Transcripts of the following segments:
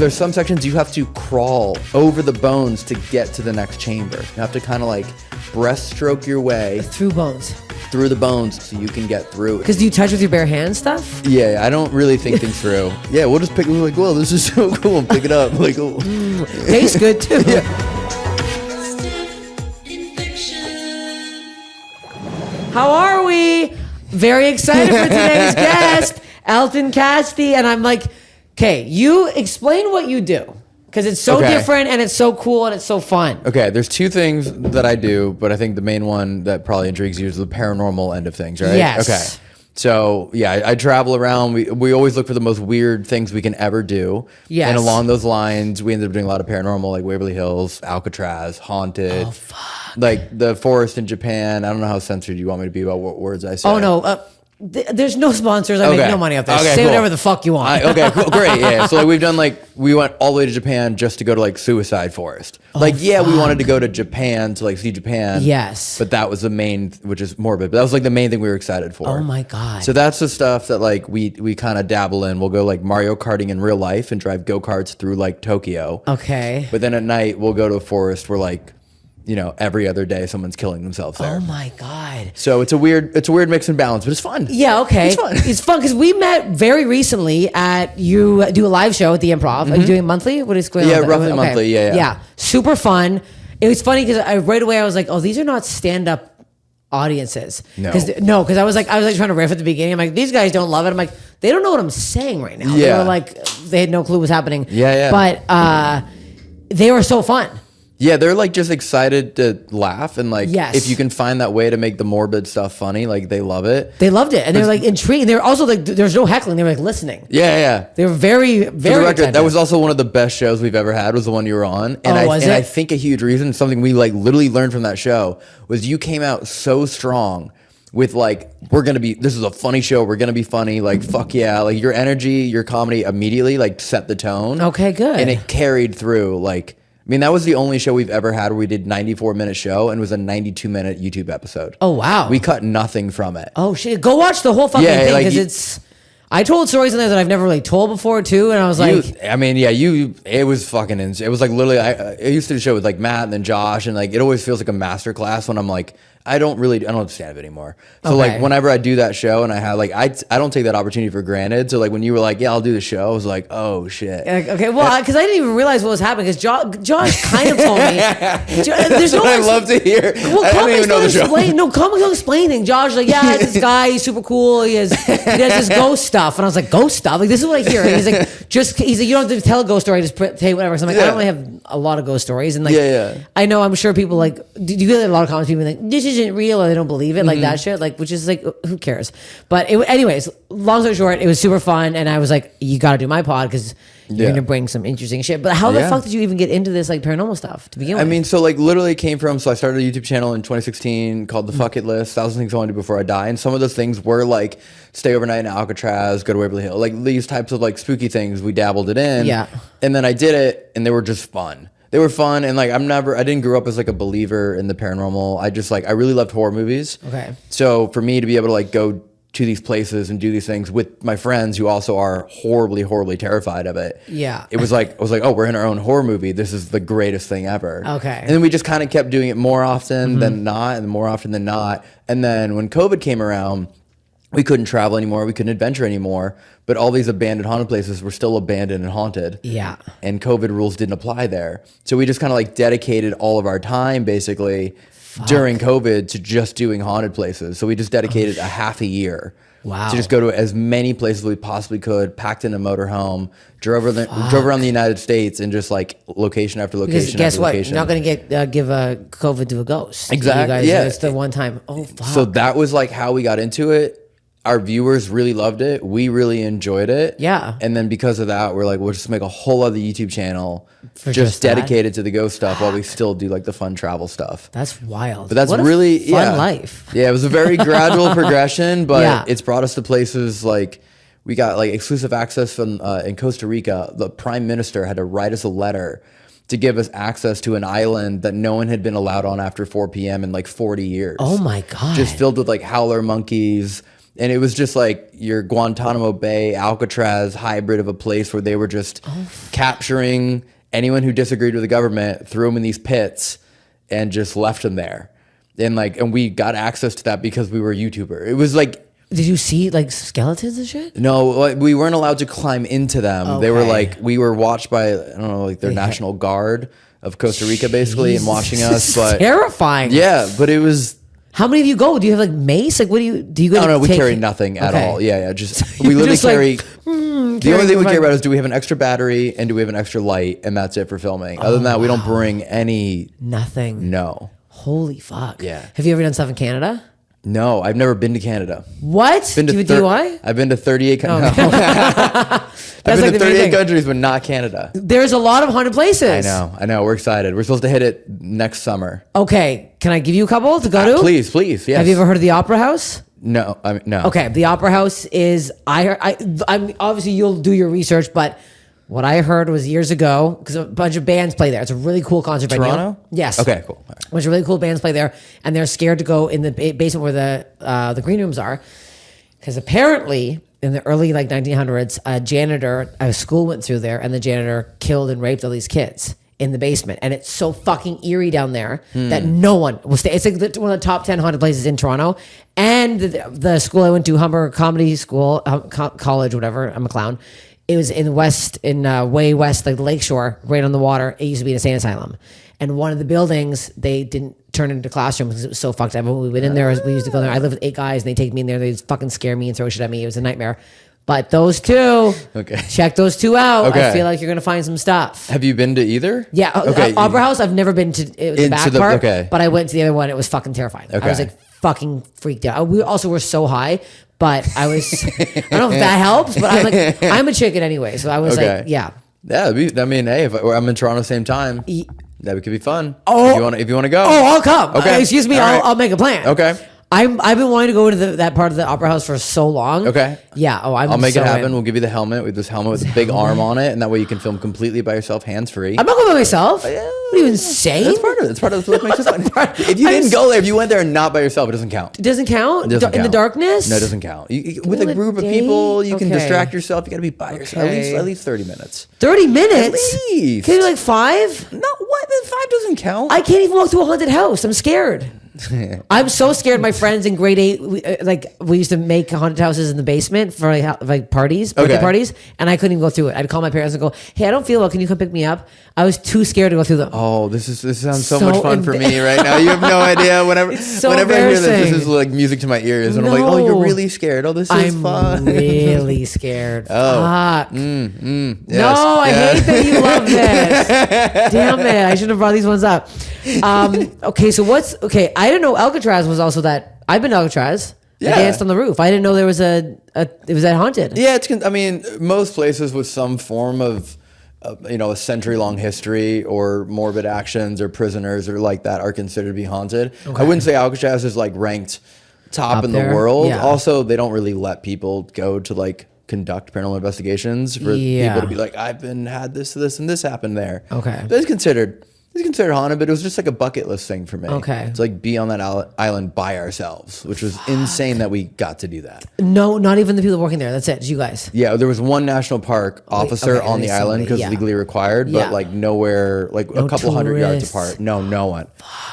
there's some sections you have to crawl over the bones to get to the next chamber. You have to kind of like breaststroke your way through bones. Through the bones so you can get through it. Because do you touch with your bare hands stuff? Yeah, I don't really think things through. Yeah, we'll just pick it. We're like, well, this is so cool. And pick it up. Like, oh. Tastes good too. Yeah. How are we? Very excited for today's guest, Elton Castee. And I'm like, okay, you explain what you do. Because it's so different and it's so cool and it's so fun. Okay, there's two things that I do, but I think the main one that probably intrigues you is the paranormal end of things, right? Yes. Okay. So, yeah, I travel around. We always look for the most weird things we can ever do. Yes. And along those lines, we ended up doing a lot of paranormal, like Waverly Hills, Alcatraz, Haunted. Oh, fuck. Like the forest in Japan. I don't know how censored you want me to be about what words I say. Oh, no. There's no sponsors. I make no money off this. Say whatever the fuck you want. Okay, cool, great. Yeah. So like we've done we went all the way to Japan just to go to like Suicide Forest. We wanted to go to Japan to like see Japan. Yes. But that was the main, which is morbid. But that was like the main thing we were excited for. Oh my God. So that's the stuff that like we kind of dabble in. We'll go like Mario Karting in real life and drive go-karts through like Tokyo. Okay. But then at night we'll go to a forest where like, you know, every other day someone's killing themselves there. Oh my God. So it's a weird mix and balance, but it's fun. Yeah, okay. It's fun. It's fun because we met very recently at, you do a live show at the Improv. Are you doing it monthly? What is going on? Yeah, roughly monthly. Yeah. Yeah, super fun. It was funny because right away I was like, oh, these are not stand-up audiences. No. Because I was like trying to riff at the beginning. I'm like, these guys don't love it. I'm like, they don't know what I'm saying right now. Yeah. They were like, they had no clue what's happening. Yeah. But they were so fun. Yeah, they're like just excited to laugh and like if you can find that way to make the morbid stuff funny, like they love it. They loved it and they were like intrigued. They were also like, there's no heckling. They were like listening. Yeah. They were very, very. For the record, that was also one of the best shows we've ever had. Was the one you were on, and I think a huge reason, something we like literally learned from that show, was you came out so strong with like, this is a funny show. We're gonna be funny. Like fuck yeah, like your energy, your comedy immediately like set the tone. Okay, good. And it carried through like. I mean, that was the only show we've ever had where we did 94-minute show and it was a 92-minute YouTube episute. Oh, wow. We cut nothing from it. Oh, shit. Go watch the whole fucking thing because I told stories in there that I've never really told before too, and I was like... it was fucking insane. It was like literally, I used to do a show with like Matt and then Josh, and like it always feels like a master class when I'm like, I don't stand up anymore. So like whenever I do that show and I have like, I don't take that opportunity for granted. So like when you were like, yeah, I'll do the show, I was like, oh shit. Okay, well, because I didn't even realize what was happening because Josh kind of told me. There's no. I love to hear. Well, I don't even know the show. No, Comic explaining. Josh like, yeah, this guy, he's super cool. He does this ghost stuff, and I was like, ghost stuff? Like this is what I hear. And he's like, you don't have to tell a ghost story. Just say whatever. So I'm like, I don't really have a lot of ghost stories, and like, I know I'm sure people like. Do you get a lot of comments? People like, this isn't real, or they don't believe it, like that shit, like, which is like, who cares? But anyways, long story short, it was super fun, and I was like, you got to do my pod because you're gonna bring some interesting shit. But how the fuck did you even get into this like paranormal stuff to begin with? I mean, so like literally came from. So I started a YouTube channel in 2016 called The Fuck It List, 1,000 Things I Want to Do Before I Die, and some of those things were like stay overnight in Alcatraz, go to Waverly Hill, like these types of like spooky things. We dabbled it in, and then I did it, and they were just fun. They were fun, and like I didn't grow up as like a believer in the paranormal. I really loved horror movies. Okay. So for me to be able to like go to these places and do these things with my friends who also are horribly, horribly terrified of it. Yeah. It was like, I was like, oh, we're in our own horror movie. This is the greatest thing ever. Okay. And then we just kind of kept doing it more often than not, and more often than not. And then when COVID came around, we couldn't travel anymore. We couldn't adventure anymore. But all these abandoned haunted places were still abandoned and haunted. Yeah. And COVID rules didn't apply there. So we just kind of like dedicated all of our time basically during COVID to just doing haunted places. So we just dedicated a half a year. Wow. To just go to as many places as we possibly could, packed in a motorhome, drove around the United States, and just like location after location. Because guess after what? location. You're not going to give a COVID to a ghost. Exactly. You guys, it's the one time. Oh, fuck. So that was like how we got into it. Our viewers really loved it. We really enjoyed it. Yeah. And then because of that, we're like, we'll just make a whole other YouTube channel just dedicated to the ghost stuff while we still do like the fun travel stuff. That's wild. But that's what really a fun life. Yeah, it was a very gradual progression, but it's brought us to places like we got like exclusive access from in Costa Rica. The prime minister had to write us a letter to give us access to an island that no one had been allowed on after 4 p.m. in like 40 years. Oh my God. Just filled with like howler monkeys, And it was just like your Guantanamo Bay, Alcatraz hybrid of a place where they were just capturing anyone who disagreed with the government, threw them in these pits, and just left them there. And we got access to that because we were a YouTuber. It was like, did you see like skeletons and shit? no, we weren't allowed to climb into them. Okay. They were like, we were watched by, I don't know, like their National Guard of Costa Rica, basically, and watching us. But terrifying. yeah, but it was. How many of you go? Do you have like mace? Like, what do you go? No, we carry nothing at all. Yeah, just we literally just like, carry. The only thing we care about is, do we have an extra battery and do we have an extra light, and that's it for filming. Other than that, we don't bring any. Nothing. No. Holy fuck. Yeah. Have you ever done stuff in Canada? No, I've never been to Canada. What? Been to Do you DUI? I've been to 38 countries. Oh. I've been like to the main 38 thing. countries, but not Canada. There's a lot of haunted places. I know. We're excited. We're supposed to hit it next summer. Okay. Can I give you a couple to go to? Please, yes. Have you ever heard of the Opera House? No, no. Okay, the Opera House is I'm obviously you'll do your research, but what I heard was years ago, because a bunch of bands play there. It's a really cool concert venue. Toronto? Yes. Okay, cool. All right. A bunch of really cool bands play there, and they're scared to go in the basement where the green rooms are, because apparently in the early 1900s, a school went through there, and the janitor killed and raped all these kids in the basement, and it's so fucking eerie down there that no one will stay. It's like one of the top 10 haunted places in Toronto. And the school I went to, Humber Comedy School, college, whatever. I'm a clown. It was in way west, like the lakeshore, right on the water. It used to be an insane asylum. And one of the buildings, they didn't turn into classrooms because it was so fucked up. When we went in there, we used to go there. I lived with 8 guys, and they take me in there. They fucking scare me and throw shit at me. It was a nightmare. But those two, check those two out. Okay. I feel like you're going to find some stuff. Have you been to either? Yeah. Okay. Opera House, I've never been to the back part, okay. but I went to the other one. It was fucking terrifying. Okay. I was like fucking freaked out. We also were so high, but I was, I don't know if that helps, but I'm like, I'm a chicken anyway. So I was like, yeah. Yeah. Hey, if I'm in Toronto same time, that could be fun. Oh. If you want to go. Oh, I'll come. Okay. Excuse me. All right. I'll make a plan. Okay. I've been wanting to go to that part of the Opera House for so long. Okay. Yeah. Oh, I'll make so it happen. in. We'll give you the helmet with a big arm on it, and that way you can film completely by yourself, hands free. I'm not going by myself. What are you, insane? That's part of it. It's part of what makes it fun. If you didn't go there, if you went there not by yourself, it doesn't count. It doesn't count? It doesn't In the count. darkness? No, it doesn't count. With a group of people, you can distract yourself. You got to be by yourself. Okay. At least 30 minutes. 30 minutes? At least. Can you do like 5? No, what? 5 doesn't count. I can't even walk through a haunted house. I'm scared. I'm so scared. My friends in grade 8, we used to make haunted houses in the basement for like parties, birthday parties, and I couldn't even go through it. I'd call my parents and go, "Hey, I don't feel well. Can you come pick me up?" I was too scared to go through them. Oh, this sounds so much fun for me right now. You have no idea. Whenever I hear this is like music to my ears, and I'm like, "Oh, you're really scared. Oh, this is fun." I'm really scared. Fuck. Yes, no, I hate that you love this. Damn it! I shouldn't have brought these ones up. Okay, so I didn't know Alcatraz was also that. I've been to Alcatraz. Yeah. I danced on the roof. I didn't know there was it was that haunted. Yeah, most places with some form of a century-long history or morbid actions or prisoners or like that are considered to be haunted. Okay. I wouldn't say Alcatraz is like ranked top Up in there? the world. Yeah. Also, they don't really let people go to like conduct paranormal investigations for people to be like, I've had this, and this happened there. Okay. But it's considered haunted, but it was just like a bucket list thing for me. Okay. To like be on that island by ourselves, which was insane that we got to do that. No, not even the people working there. That's it. It's you guys. Yeah, there was one national park officer on the island because somebody, legally required, but like nowhere, like a couple hundred yards tourists. apart. No one.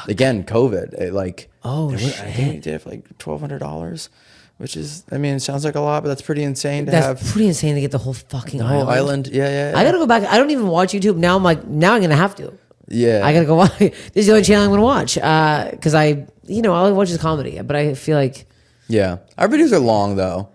Again, COVID. I Shit. think we did for like $1,200, which is, it sounds like a lot, but that's pretty insane to That's have pretty insane to get the whole fucking whole island. Yeah. I gotta go back. I don't even watch YouTube now. I'm like, now I'm gonna have to. Yeah. I gotta go watch. This is the only channel I'm gonna watch because all I watch is comedy. But I feel like Our videos are long though.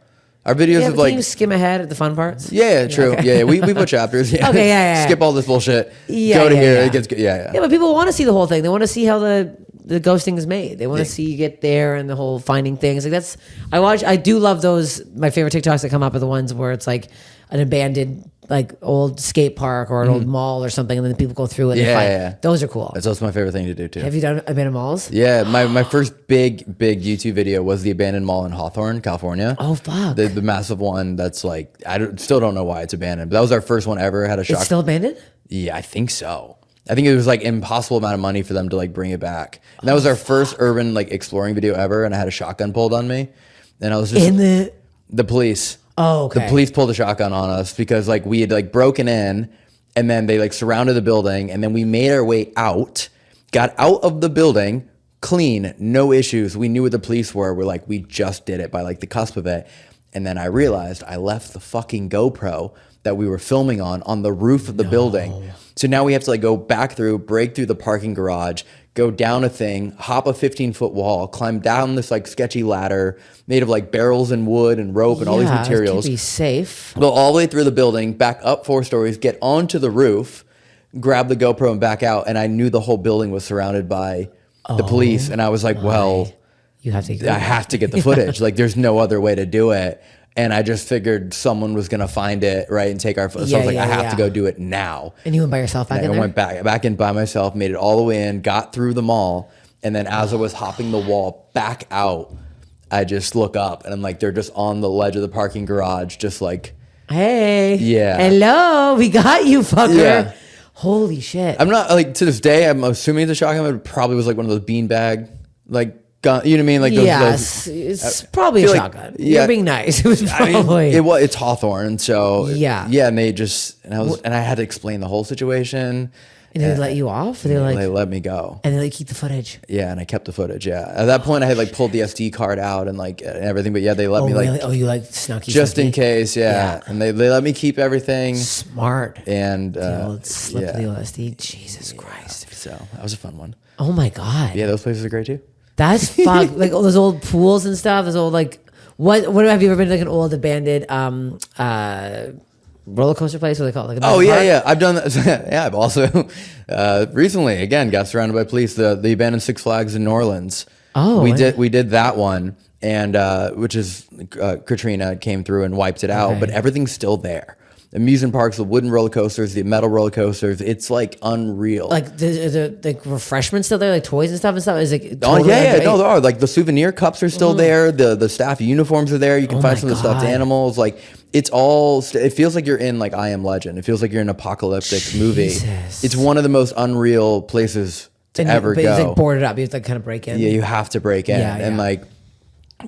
Our videos of can like you skim ahead at the fun parts? Yeah, true. Okay. Yeah. We put chapters. Yeah. Okay, yeah. Skip all this bullshit. Yeah, Go to here. yeah. It gets good. Yeah. Yeah, but people want to see the whole thing. They want to see how the ghosting is made. They want to see you get there and the whole finding things. Like I do love those. My favorite TikToks that come up are the ones where it's like an abandoned like old skate park or an old mall or something, and then people go through it. And find. Yeah. Those are cool. That's also my favorite thing to do too. Have you done abandoned malls? Yeah, my first big YouTube video was the abandoned mall in Hawthorne, California. Oh fuck! The massive one that's like still don't know why it's abandoned, but that was our first one ever. Had a shock. It's still abandoned? Yeah, I think so. I think it was like impossible amount of money for them to like bring it back. And that was our first urban like exploring video ever, and I had a shotgun pulled on me. And I was just In the police. Oh, okay. The police pulled a shotgun on us because like we had like broken in, and then they like surrounded the building, and then we made our way out, got out of the building, clean, no issues. We knew what the police were. We're like, we just did it by like the cusp of it. And then I realized I left the fucking GoPro that we were filming on the roof of the building. So now we have to like go back through, break through the parking garage, go down a thing, hop a 15-foot wall, climb down this like sketchy ladder made of like barrels and wood and rope and all these materials. To be safe. Go all the way through the building, back up 4 stories, get onto the roof, grab the GoPro and back out. And I knew the whole building was surrounded by the police. And I was like, well, you have to I have to get the footage. Like there's no other way to do it. And I just figured someone was going to find it, right, and take our photos. So I was like, I have to go do it now. And you went by yourself back in there? I went back in by myself, made it all the way in, got through the mall. And then as I was hopping the wall back out, I just look up and I'm like, they're just on the ledge of the parking garage, just like, hey. Yeah. Hello, we got you, fucker. Yeah. Holy shit. I'm not, like, to this day, I'm assuming it's a shotgun. It probably was like one of those beanbag, like, gun, you know what I mean? Like yes, it's probably a shotgun. Yeah, you're being nice. It was probably. It's Hawthorne, so yeah. And they just and I had to explain the whole situation. And they let you off? They let me go. And they keep the footage. Yeah, and I kept the footage. Yeah, at that point I had like pulled the SD card out and like and everything. But yeah, they let me like. Really? Oh, you like snucky just in case. Yeah, and they let me keep everything. Smart. And the old slip the old SD. Jesus Christ. So that was a fun one. Oh my God. Yeah, those places are great too. That's fuck. Like all those old pools and stuff. Those old like what have you ever been to like an old abandoned roller coaster place? What do they call it? Like yeah. I've done that. Yeah, I've also recently again got surrounded by police. The abandoned Six Flags in New Orleans. Oh, we did that one, and which is Katrina came through and wiped it out, but everything's still there. Amusement parks, the wooden roller coasters, the metal roller coasters. It's like unreal. Like the refreshments still there, like toys and stuff. Is it? Totally no, there are. Like the souvenir cups are still there. The staff uniforms are there. You can find some of the stuffed animals. Like it's all. It feels like you're in like I Am Legend. It feels like you're in an apocalyptic movie. It's one of the most unreal places to ever go. But it's like boarded up. You have to kind of break in. Yeah, you have to break in, and like.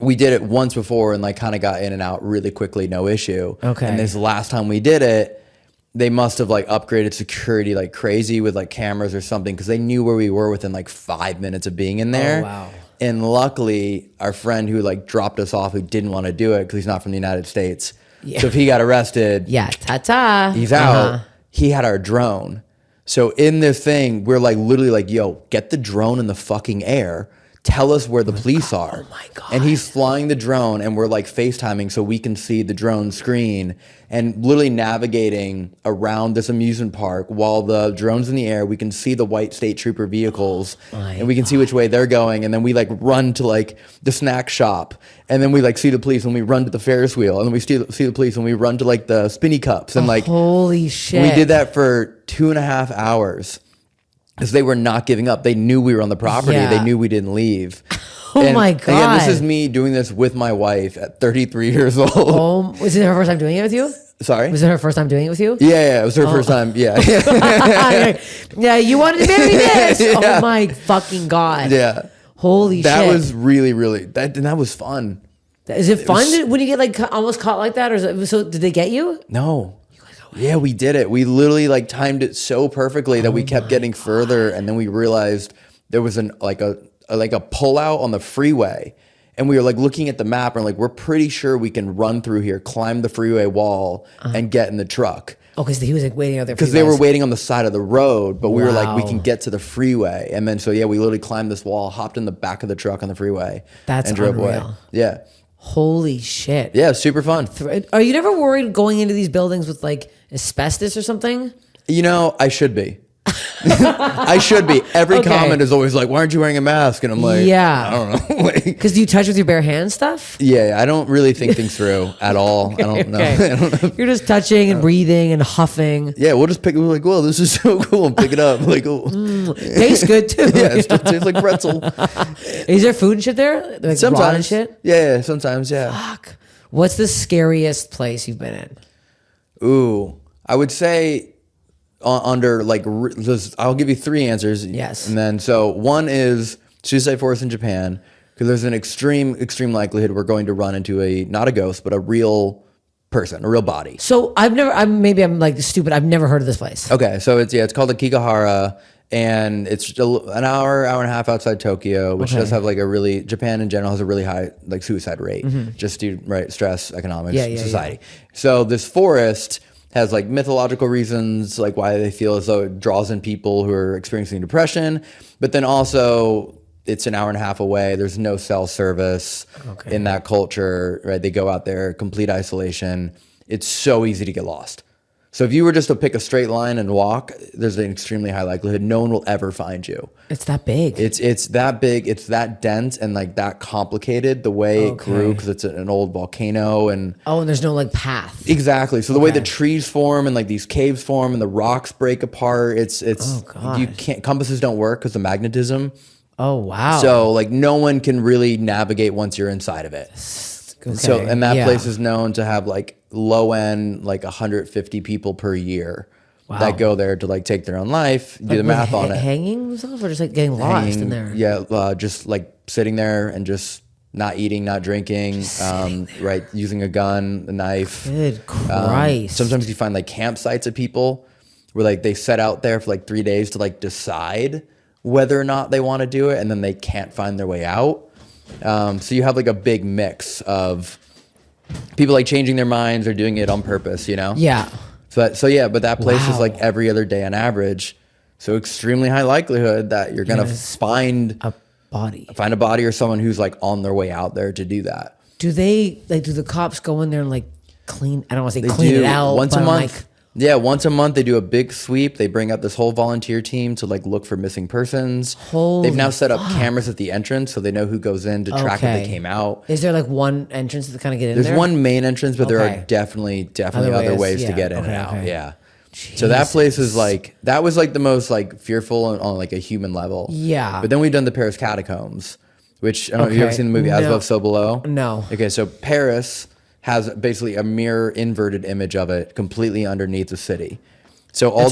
We did it once before and like kind of got in and out really quickly, no issue. Okay. And this last time we did it, they must have like upgraded security like crazy with like cameras or something because they knew where we were within like 5 minutes of being in there. Oh, wow. And luckily, our friend who like dropped us off, who didn't want to do it because he's not from the United States. Yeah. So if he got arrested, ta-ta. He's out. He had our drone. So in this thing, we're like literally like, yo, get the drone in the fucking air. Tell us where the police are. Oh my God. And he's flying the drone and we're like FaceTiming so we can see the drone screen and literally navigating around this amusement park while the drone's in the air. We can see the white state trooper vehicles and we can see which way they're going. And then we like run to like the snack shop and then we like see the police and we run to the Ferris wheel and then we see the police and we run to like the spinny cups and like holy shit. We did that for 2.5 hours. Because they were not giving up. They knew we were on the property. Yeah. They knew we didn't leave. My God. Again, this is me doing this with my wife at 33 years old. Was it her first time doing it with you? Sorry? Was it her first time doing it with you? Yeah, it was her first time. Yeah. Yeah, you wanted to marry this. Yeah. Oh my fucking God. Yeah. Holy shit. That was really, that was fun. Is it fun when you get like almost caught like that? So did they get you? No. Yeah, we did it. We literally like timed it so perfectly that we kept getting further, and then we realized there was a pullout on the freeway, and we were like looking at the map and like we're pretty sure we can run through here, climb the freeway wall, and get in the truck. Oh, because he was like waiting out there. Because they were waiting on the side of the road, but we were like, we can get to the freeway, and then we literally climbed this wall, hopped in the back of the truck on the freeway, and drove away. Yeah. Holy shit. Yeah, super fun. Are you never worried going into these buildings with like asbestos or something? You know, I should be. I should be. Every comment is always like, why aren't you wearing a mask? And I'm like, I don't know. Because do you touch with your bare hands stuff? Yeah, I don't really think things through at all. I don't know. You're just touching and breathing and huffing. Yeah, we'll just pick it. We're like, whoa, this is so cool. And pick it up. Like, oh. Tastes good too. Yeah, it tastes like pretzel. Is there food and shit there? Like sometimes. Raw and shit? Yeah, sometimes, yeah. Fuck. What's the scariest place you've been in? Ooh, I would say under like, I'll give you 3 answers. Yes. And then, so one is Suicide Forest in Japan. Because there's an extreme likelihood we're going to run into not a ghost, but a real person, a real body. So maybe I'm like stupid. I've never heard of this place. Okay, so it's called the Kikahara, and it's an hour and a half outside Tokyo, which does have like Japan in general has a really high like suicide rate, just due stress, economics, society. So this forest has like mythological reasons, like why they feel as though it draws in people who are experiencing depression, but then also it's an hour and a half away. There's no cell service in that culture, right? They go out there, complete isolation. It's so easy to get lost. So if you were just to pick a straight line and walk, there's an extremely high likelihood no one will ever find you. It's that big. It's that big. It's that dense and like that complicated. The way it grew, because it's an old volcano and there's no like path. Exactly. So the way the trees form and like these caves form and the rocks break apart, you can't, compasses don't work because the magnetism. Oh wow. So like no one can really navigate once you're inside of it. So and that place is known to have like low end like 150 people per year that go there to like take their own life. Do the math on it. Hanging themselves or just like getting lost in there? Yeah, just like sitting there and just not eating, not drinking, right? Using a gun, a knife. Good Christ. Sometimes you find like campsites of people where like they set out there for like 3 days to like decide whether or not they want to do it, and then they can't find their way out. So you have like a big mix of people like changing their minds or doing it on purpose, you know? Yeah. But that place is like every other day on average. So extremely high likelihood that you're gonna find a body or someone who's like on their way out there to do that. Do the cops go in there and like clean? I don't want to say clean it out once a month. Like, yeah, once a month they do a big sweep. They bring out this whole volunteer team to like look for missing persons. They've now set up cameras at the entrance so they know who goes in to track if they came out. Is there like one entrance to kind of get in there? There's one main entrance, but there are definitely other ways to get in and out. Yeah. Jesus. So that place is like, that was like the most like fearful on like a human level. Yeah. But then we've done the Paris Catacombs, which I don't know if you've ever seen the movie As Above, So Below. No. Okay, so Paris has basically a mirror inverted image of it completely underneath the city. So all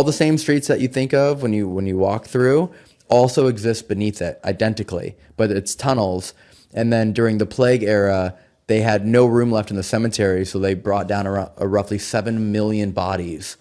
the same streets that you think of when you walk through also exist beneath it identically, but it's tunnels. And then during the plague era, they had no room left in the cemetery, so they brought down a roughly 7 million bodies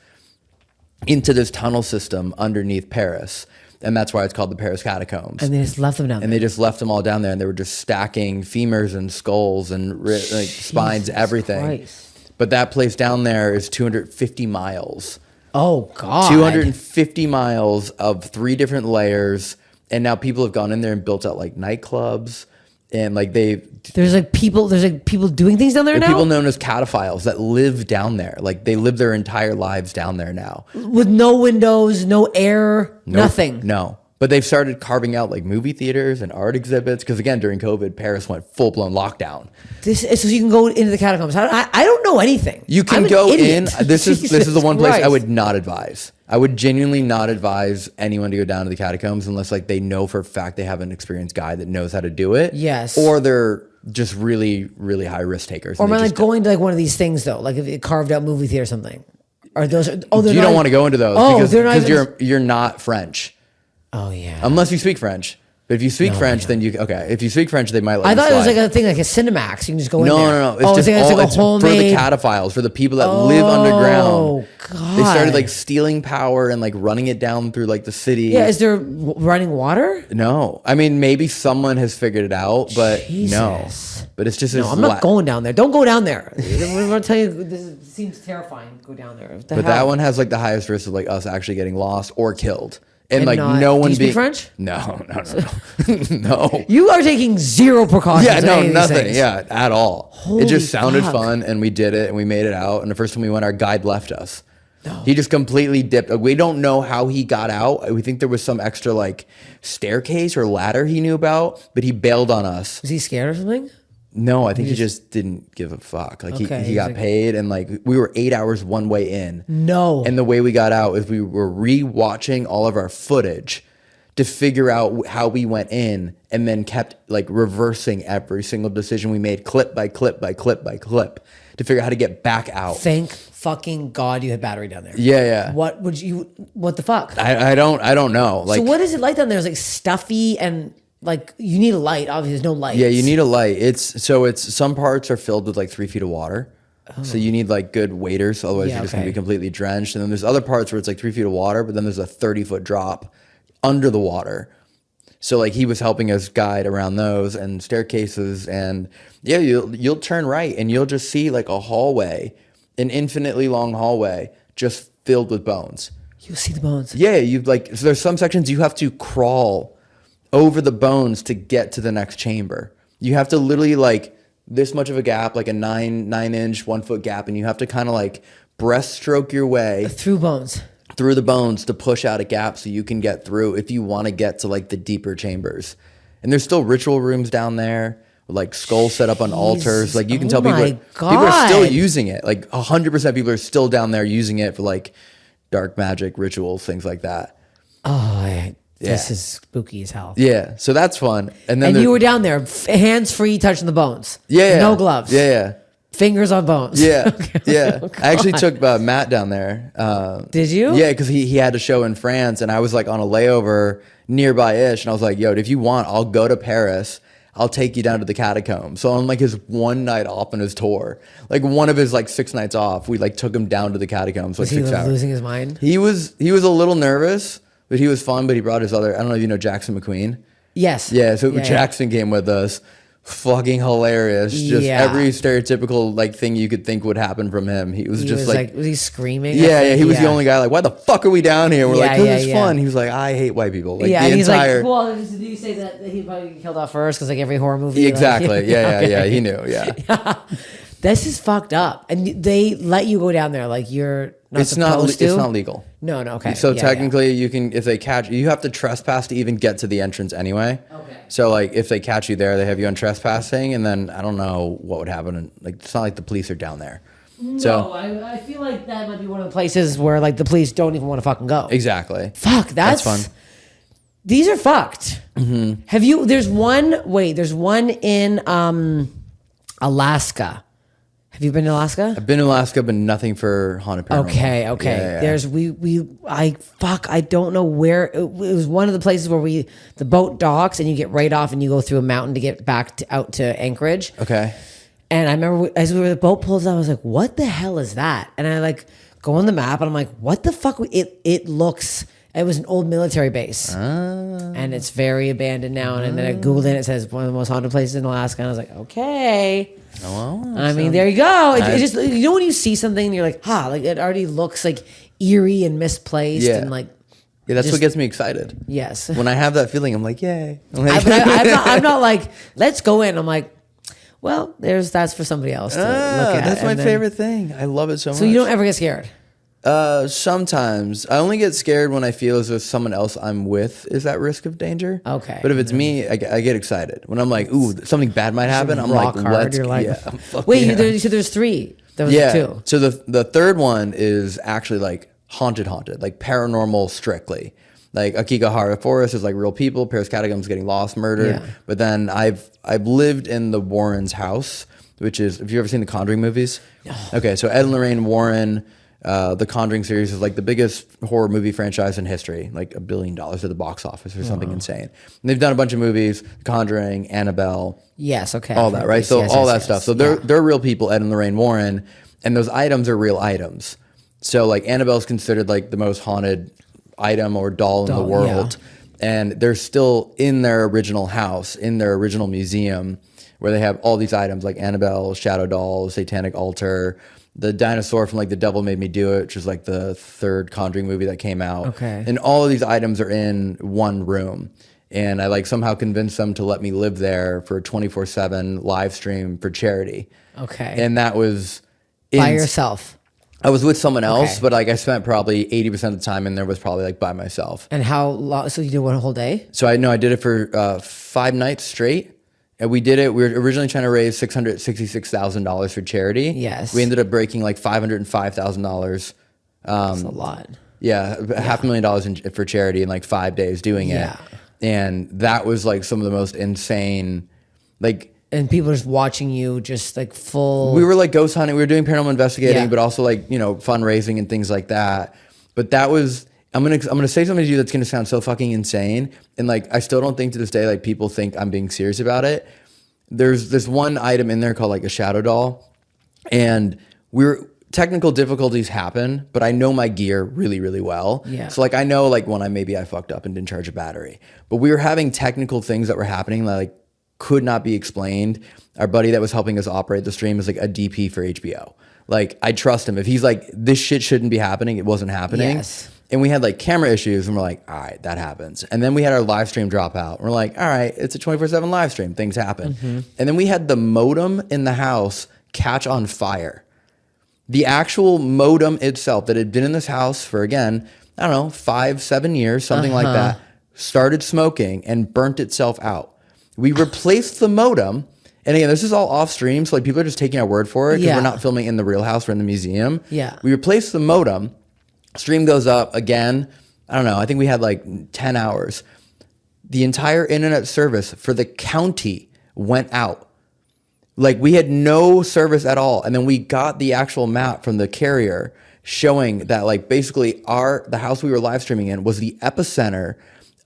into this tunnel system underneath Paris. And that's why it's called the Paris Catacombs. And they just left them down there. And they just left them all down there, and they were just stacking femurs and skulls and like spines, everything. Christ. But that place down there is 250 miles. Oh, God. 250 miles of 3 different layers. And now people have gone in there and built out like nightclubs. And like there's people doing things down there now? People known as cataphiles that live down there. Like they live their entire lives down there now. With no windows, no air, nothing. No. But they've started carving out like movie theaters and art exhibits. Because again, during COVID, Paris went full-blown lockdown. So you can go into the catacombs. I don't know anything. You can go in. This is the one place I would not advise. I would genuinely not advise anyone to go down to the catacombs unless like they know for a fact they have an experienced guide that knows how to do it. Yes. Or they're just really, really high risk takers. Or am I like going to like one of these things though, like if it carved out movie theater or something? Are those? You don't want to go into those because you're not French. Oh yeah. Unless you speak French. But if you speak French, then if you speak French, they might let you thought slide. it was like a thing, like a Cinemax. You can just go in there. No. It's it's for the cataphiles, for the people that live underground. Oh, God. They started like stealing power and like running it down through like the city. Yeah, is there running water? No. I mean, maybe someone has figured it out, but no. But it's just... No, I'm not going down there. Don't go down there. I'm going to tell you, this seems terrifying. Go down there. But that one has like the highest risk of like us actually getting lost or killed. And like no one do you speak French? No. No. You are taking zero precautions. Yeah, no, nothing. Yeah, at all. Holy it just sounded fuck. fun, and we did it, and we made it out. And the first time we went, our guide left us. No. He just completely dipped. We don't know how he got out. We think there was some extra like staircase or ladder he knew about, but he bailed on us. Was he scared or something? No, I think he just didn't give a fuck. Like he got paid, and like we were 8 hours one way in. No. And the way we got out is we were re-watching all of our footage to figure out how we went in, and then kept like reversing every single decision we made, clip by clip by clip by clip, to figure out how to get back out. Thank fucking God you had battery down there. Yeah. What the fuck? I don't know. Like, so what is it like down there? Is it like stuffy and like you need a light. Obviously, there's no light. Yeah, you need a light. It's some parts are filled with like 3 feet of water. So you need like good waders, otherwise you're just gonna be completely drenched. And then there's other parts where it's like 3 feet of water, but then there's a 30-foot drop under the water. So like he was helping us guide around those and staircases, and yeah, you'll turn right and you'll just see like a hallway, an infinitely long hallway, just filled with bones. You'll see the bones. Yeah, so there's some sections you have to crawl over the bones to get to the next chamber. You have to literally like this much of a gap, like a 9-inch, 1 foot gap, and you have to kind of like breaststroke your way through bones. Through the bones to push out a gap so you can get through if you want to get to like the deeper chambers. And there's still ritual rooms down there with like skulls set up on altars. Like you can tell people are still using it. Like 100% people are still down there using it for like dark magic rituals, things like that. Oh, this is spooky as hell. Yeah, so that's fun. And then you were down there, hands free, touching the bones. Yeah, no gloves. Yeah. Fingers on bones. Yeah, yeah. Oh, I actually took Matt down there. Did you? Yeah, because he had a show in France, and I was like on a layover nearby-ish, and I was like, yo, if you want, I'll go to Paris. I'll take you down to the Catacombs. So on like his one night off on his tour, like one of his like 6 nights off, we like took him down to the Catacombs. Like was he 6 hours. Losing his mind? He was a little nervous, but he was fun. But he brought his other. I don't know if you know Jackson McQueen. Yes. Yeah. So Jackson came with us. Fucking hilarious. Just every stereotypical like thing you could think would happen from him. He was just like was he screaming? Yeah, he was the only guy like, why the fuck are we down here? We're like, 'cause it's fun. He was like, I hate white people. Like, and he's like, well, did you say that he'd probably get killed off first? Because like every horror movie. Exactly. Like, yeah. He knew. Yeah. This is fucked up. And they let you go down there like you're not supposed to? It's not legal. No, okay. So technically you can, if they catch you, have to trespass to even get to the entrance anyway. Okay. So like if they catch you there, they have you on trespassing, and then I don't know what would happen. And like it's not like the police are down there. No, so, I feel like that might be one of the places where like the police don't even want to fucking go. Exactly. Fuck, that's fun. These are fucked. Mm-hmm. Have you, there's one in Alaska. Have you been to Alaska? I've been to Alaska, but nothing for haunted paranormal. Okay. Yeah. There's I don't know where it was. One of the places where the boat docks and you get right off and you go through a mountain to get back out to Anchorage. Okay. And I remember as the boat pulls out, I was like, "What the hell is that?" And I like go on the map and I'm like, "What the fuck?" It looks. It was an old military base, and it's very abandoned now. And then I googled it. It says one of the most haunted places in Alaska, and I was like, "Okay." Well, I mean, there you go. It just, you know, when you see something and you're like, like it already looks like eerie and misplaced, and like, that's what gets me excited. Yes. When I have that feeling, I'm like, yay. I'm not like, let's go in. I'm like, well, that's for somebody else to look at. That's my favorite thing. I love it so much. So you don't ever get scared? Sometimes. I only get scared when I feel as if someone else I'm with is at risk of danger. Okay. But if it's me, I get excited. When I'm like, ooh, something bad might happen, I'm like, let's go. Wait, so there's 3. There was 2. So the third one is actually like haunted, like paranormal strictly. Like Akigahara Forest is like real people, Paris Catacombs getting lost, murdered. Yeah. But then I've lived in the Warrens' house, which is, have you ever seen the Conjuring movies? No. Okay, so Ed and Lorraine Warren, the Conjuring series is like the biggest horror movie franchise in history, like $1 billion at the box office or something insane. And they've done a bunch of movies, Conjuring, Annabelle. Yes, okay. All that, right? So all that stuff. So they're real people, Ed and Lorraine Warren, and those items are real items. So like Annabelle's considered like the most haunted item or doll in the world. Yeah. And they're still in their original house, in their original museum, where they have all these items like Annabelle, Shadow Doll, Satanic Altar, the dinosaur from like The Devil Made Me Do It, which is like the 3rd Conjuring movie that came out. Okay. And all of these items are in one room. And I like somehow convinced them to let me live there for a 24/7 live stream for charity. Okay. And that was by yourself. I was with someone else, but like I spent probably 80% of the time in there was probably like by myself. And how long? So you did one whole day? So I did it for 5 nights straight. And we did it. We were originally trying to raise $666,000 for charity. Yes. We ended up breaking like $505,000. That's a lot. Yeah, $500,000 for charity in like 5 days doing it. And that was like some of the most insane, like. And people just watching you, just like full. We were like ghost hunting. We were doing paranormal investigating, but also like, fundraising and things like that. But that was I'm gonna say something to you that's gonna sound so fucking insane, and like I still don't think to this day like people think I'm being serious about it. There's this one item in there called like a shadow doll, and technical difficulties happen, but I know my gear really, really well. Yeah. So like I know like when I fucked up and didn't charge a battery, but we were having technical things that were happening that like could not be explained. Our buddy that was helping us operate the stream is like a DP for HBO. Like I trust him. If he's like, this shit shouldn't be happening, it wasn't happening. Yes. And we had like camera issues and we're like, all right, that happens. And then we had our live stream drop out. We're like, all right, it's a 24/7 live stream. Things happen. And then we had the modem in the house catch on fire. The actual modem itself that had been in this house for, again, I don't know, 5-7 years, something like that, started smoking and burnt itself out. We replaced the modem. And again, this is all off stream. So like people are just taking our word for it because we're not filming in the real house. We're in the museum. Yeah. We replaced the modem. Stream goes up again. I don't know. I think we had like 10 hours. The entire internet service for the county went out. Like we had no service at all. And then we got the actual map from the carrier showing that like basically the house we were live streaming in was the epicenter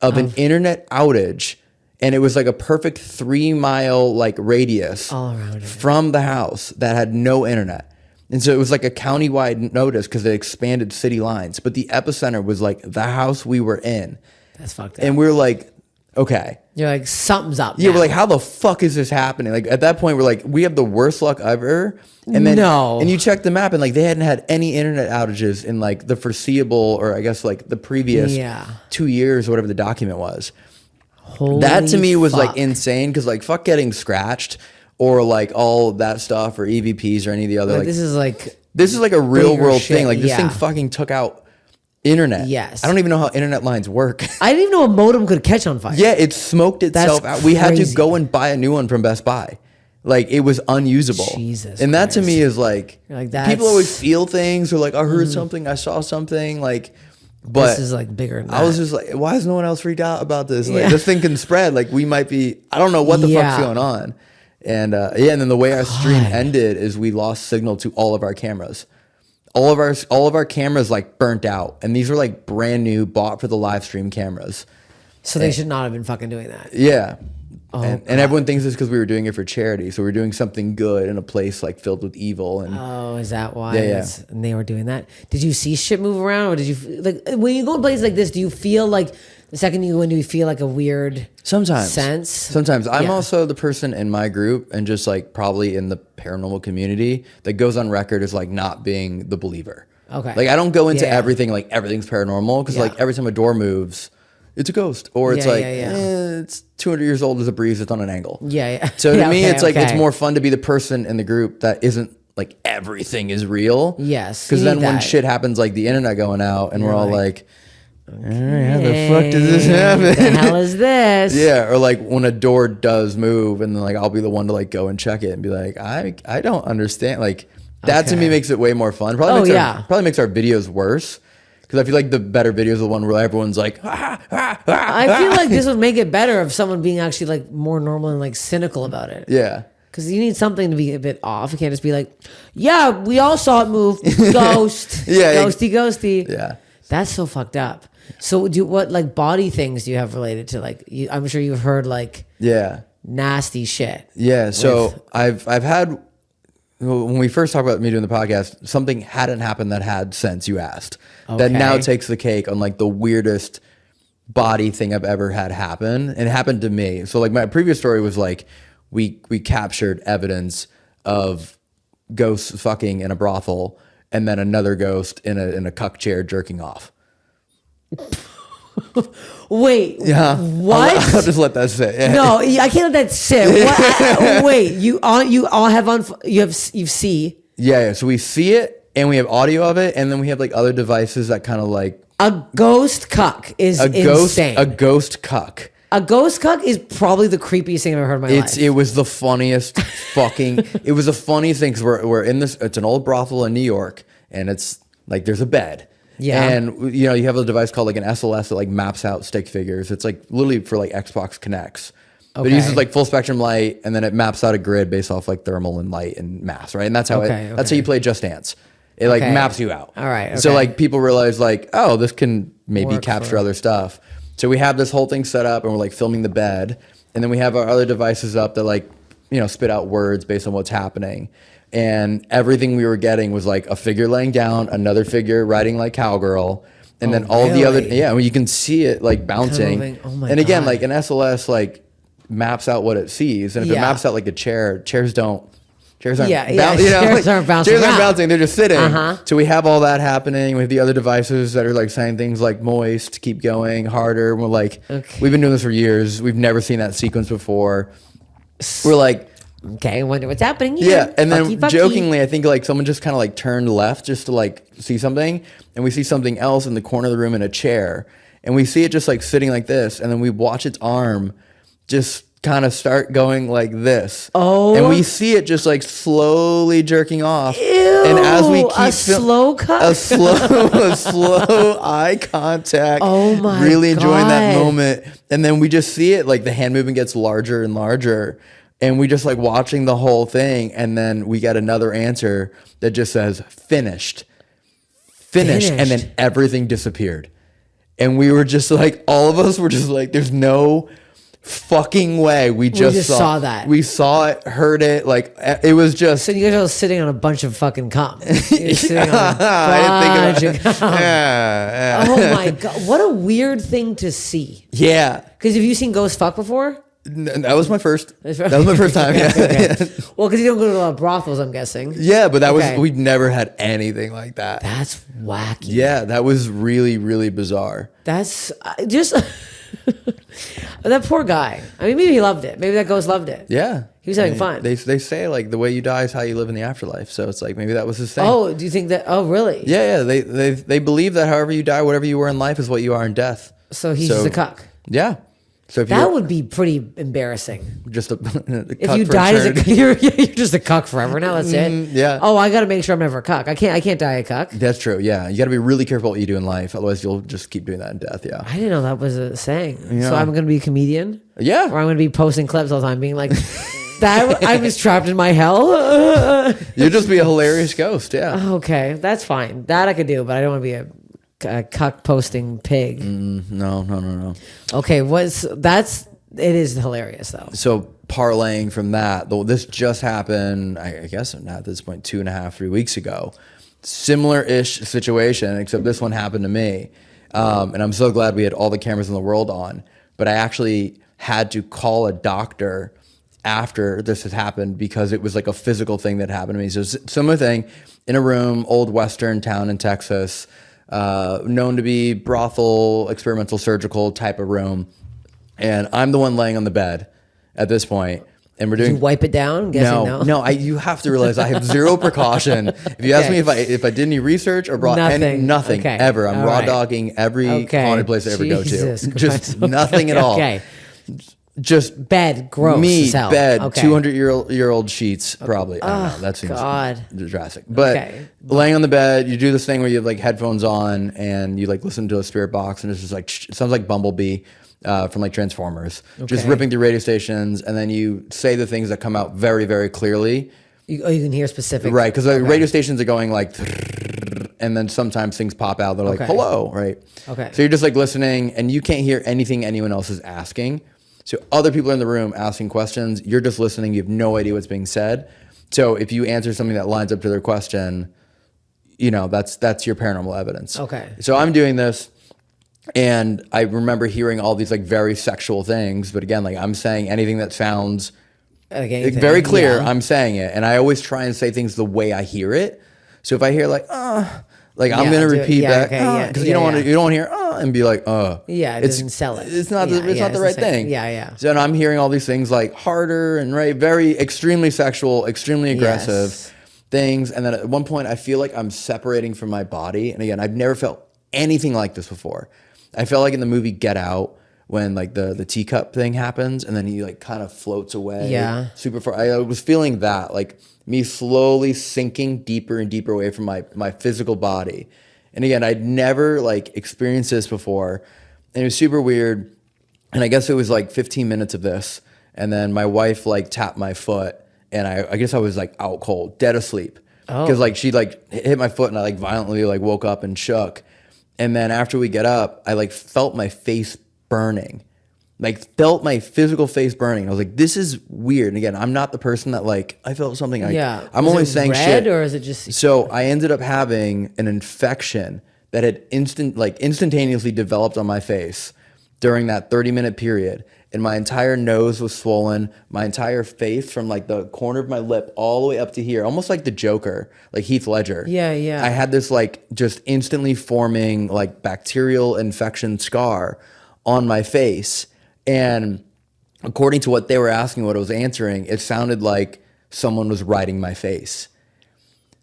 of an internet outage. And it was like a perfect 3-mile like radius all around from the house that had no internet. And so it was like a countywide notice because they expanded city lines. But the epicenter was like the house we were in. That's fucked up. And we were like, okay. You're like, something's up. Yeah, now. we're like, how the fuck is this happening? Like at that point, we're like, we have the worst luck ever. And then, and you check the map, and like they hadn't had any internet outages in like the foreseeable, or I guess like the previous 2 years or whatever the document was. Holy that to me was fuck. like insane because like fuck getting scratched or like all that stuff or EVPs or any of the other. Like this is like a real world shit. thing. Like this thing fucking took out internet. Yes. I don't even know how internet lines work. I didn't even know a modem could catch on fire. Yeah, it smoked itself out. We had to go and buy a new one from Best Buy. Like it was unusable. Jesus and that to Christ. me is like, people always feel things or like, I heard something, I saw something, like, but this is like bigger than I was that. just like, why is no one else freaked out about this? Like this thing can spread. Like we might be, I don't know what the fuck's going on. And and then the way our stream ended is we lost signal to all of our cameras. All of our cameras like burnt out, and these were like brand new, bought for the live stream cameras. So they should not have been fucking doing that. Yeah. Oh, and everyone thinks it's because we were doing it for charity. So we were doing something good in a place like filled with evil. And oh, is that why? Yeah. And they were doing that. Did you see shit move around, or did you like when you go to places like this? Do you feel like the second you go in, do you feel like a weird sense? Sometimes I'm also the person in my group and just like probably in the paranormal community that goes on record as like not being the believer. Okay. Like I don't go into everything like everything's paranormal because like Yeah. every time a door moves, it's a ghost, or it's like it's 200 years old as a breeze. It's on an angle. Yeah. So to me, it's like okay. it's more fun to be the person in the group that isn't like everything is real. Yes, Because you then need when that. shit happens, like the internet going out, and we're all like, like, all right, how the fuck does this happen? The hell is this? Yeah, or like when a door does move, and then like I'll be the one to like go and check it and be like, I don't understand. Like that to me makes it way more fun. Probably makes our videos worse. Because I feel like the better videos are the one where everyone's like, I feel like this would make it better if someone being actually like more normal and like cynical about it. yeah. Because you need something to be a bit off. You can't just be like, yeah, we all saw it move. Ghost. Ghosty. Yeah. That's so fucked up. So what like body things do you have related to like, I'm sure you've heard like nasty shit. Yeah. So I've had, when we first talked about me doing the podcast, something hadn't happened that had sense, you asked. That now takes the cake on like the weirdest body thing I've ever had happen. And it happened to me. So like my previous story was like, we captured evidence of ghosts fucking in a brothel and then another ghost in a cuck chair jerking off. Wait, what? I'll just let that sit. No, I can't let that sit. What? Wait, you see. Yeah. So we see it and we have audio of it, and then we have like other devices that kind of like A ghost cuck is insane. A ghost cuck. A ghost cuck is probably the creepiest thing I've ever heard in my life. It was the funniest fucking. It was the funniest thing because we're in this. It's an old brothel in New York, and it's like there's a bed. Yeah. And you know you have a device called like an SLS that like maps out stick figures. It's like literally for like Xbox Connects. But it uses like full spectrum light, and then it maps out a grid based off like thermal and light and mass, right? And that's how that's how you play Just Dance. It like maps you out. All right. Okay. So like people realize like, oh, this can maybe Work capture for- other stuff. So we have this whole thing set up, and we're like filming the bed, and then we have our other devices up that like, you know, spit out words based on what's happening. And everything we were getting was like a figure laying down, another figure riding like cowgirl, and then all the other, really? yeah, well, you can see it like bouncing. moving. Oh my and again, God. like an SLS like maps out what it sees, and if it Yeah. maps out like a chair, chairs aren't. Chairs aren't, Yeah, yeah, you know, chairs aren't bouncing Chairs aren't around. bouncing; they're just sitting. Uh-huh. So we have all that happening. We have the other devices that are like saying things like "moist," "keep going," "harder." We're like, we've been doing this for years. We've never seen that sequence before. We're like, Okay, I wonder what's happening here. yeah, and then Fucky, fucky. jokingly, I think like someone just kind of like turned left just to like see something, and we see something else in the corner of the room in a chair, and we see it just like sitting like this, and then we watch its arm just kind of start going like this. Oh. And we see it just like slowly jerking off. And as we keep a slow cut? a slow eye contact. Oh my really enjoying that God. moment. And then we just see it like the hand movement gets larger and larger. And we just like watching the whole thing, and then we get another answer that just says finished. Finished. And then everything disappeared. And we were just like, all of us were just like, there's no fucking way. We just saw that. We saw it, heard it. Like it was just. So you guys are all sitting on a bunch of fucking cum. You're sitting on a I bunch didn't of think about cum. yeah. Oh my God. What a weird thing to see. Yeah. Because have you seen ghosts fuck before? That was my first. That was my first time. Yeah. Okay. Well, because you don't go to a lot of brothels, I'm guessing. Yeah, but that Okay. was, we'd never had anything like that. That's wacky. Yeah, that was really, really bizarre. That's just that poor guy. I mean, maybe he loved it. Maybe that ghost loved it. Yeah. He was having fun. They say like the way you die is how you live in the afterlife. So it's like maybe that was his thing. Oh, do you think that? Oh, really? Yeah, yeah. They believe that however you die, whatever you were in life is what you are in death. So he's just a cuck. Yeah. So if That you're would be pretty embarrassing. just a If you died as a cuck, you're just a cuck forever now. That's it. yeah. Oh, I got to make sure I'm never a cuck. I can't die a cuck. That's true. Yeah, you got to be really careful what you do in life, otherwise you'll just keep doing that in death. Yeah. I didn't know that was a saying. Yeah. So I'm going to be a comedian, Yeah. or I'm going to be posting clips all the time, being like, "That I was trapped in my hell." You'll just be a hilarious ghost. Yeah. Okay, that's fine. That I could do, but I don't want to be a cuck posting pig. No. Okay, it is hilarious though. So parlaying from that, though, this just happened, I guess at this point, 2.5, 3 weeks ago. Similar-ish situation, except this one happened to me. And I'm so glad we had all the cameras in the world on. But I actually had to call a doctor after this had happened because it was like a physical thing that happened to me. So similar thing, in a room, old Western town in Texas, known to be brothel, experimental surgical type of room. And I'm the one laying on the bed at this point, and we're doing. You wipe it down? I'm guessing no. You have to realize I have zero precaution. If you ask me if I did any research or brought nothing Okay. ever, I'm All raw right. dogging every haunted place I ever go to. Jesus Just Christ. nothing at all. Okay. Just Bed, gross. me, as hell. bed, Okay. 200-year-old sheets, probably. I don't know. That seems God. drastic. But laying on the bed, you do this thing where you have like headphones on and you like listen to a spirit box, and it's just like it sounds like Bumblebee from like Transformers, just ripping through radio stations, and then you say the things that come out very, very clearly. You can hear specific. Right, because the radio stations are going like, and then sometimes things pop out. They're like, hello, right? Okay. So you're just like listening, and you can't hear anything anyone else is asking. So other people are in the room asking questions. You're just listening. You have no idea what's being said. So if you answer something that lines up to their question, you know, that's your paranormal evidence. Okay. So I'm doing this, and I remember hearing all these like very sexual things. But again, like I'm saying anything that sounds very clear, Yeah. I'm saying it. And I always try and say things the way I hear it. So if I hear like, I'm going to repeat back, because you don't want to hear, and be like, Yeah, it doesn't sell it. It's not the right thing. Yeah. So I'm hearing all these things like harder and very extremely sexual, extremely aggressive things. And then at one point I feel like I'm separating from my body. And again, I've never felt anything like this before. I felt like in the movie Get Out, when like the teacup thing happens and then he like kind of floats away super far. I was feeling that, like me slowly sinking deeper and deeper away from my physical body. And again, I'd never like experienced this before, and it was super weird. And I guess it was like 15 minutes of this, and then my wife like tapped my foot, and I guess I was like out cold, dead asleep, because like she like hit my foot, and I like violently like woke up and shook. And then after we get up, I like felt my face burning. Like felt my physical face burning. I was like, this is weird. And again, I'm not the person that like, I felt something. I'm only saying red, shit. Or is it just? So I ended up having an infection that had instantaneously developed on my face during that 30-minute period. And my entire nose was swollen. My entire face from like the corner of my lip all the way up to here, almost like the Joker, like Heath Ledger. Yeah, yeah. I had this like just instantly forming like bacterial infection scar on my face. And according to what they were asking, what I was answering, it sounded like someone was riding my face.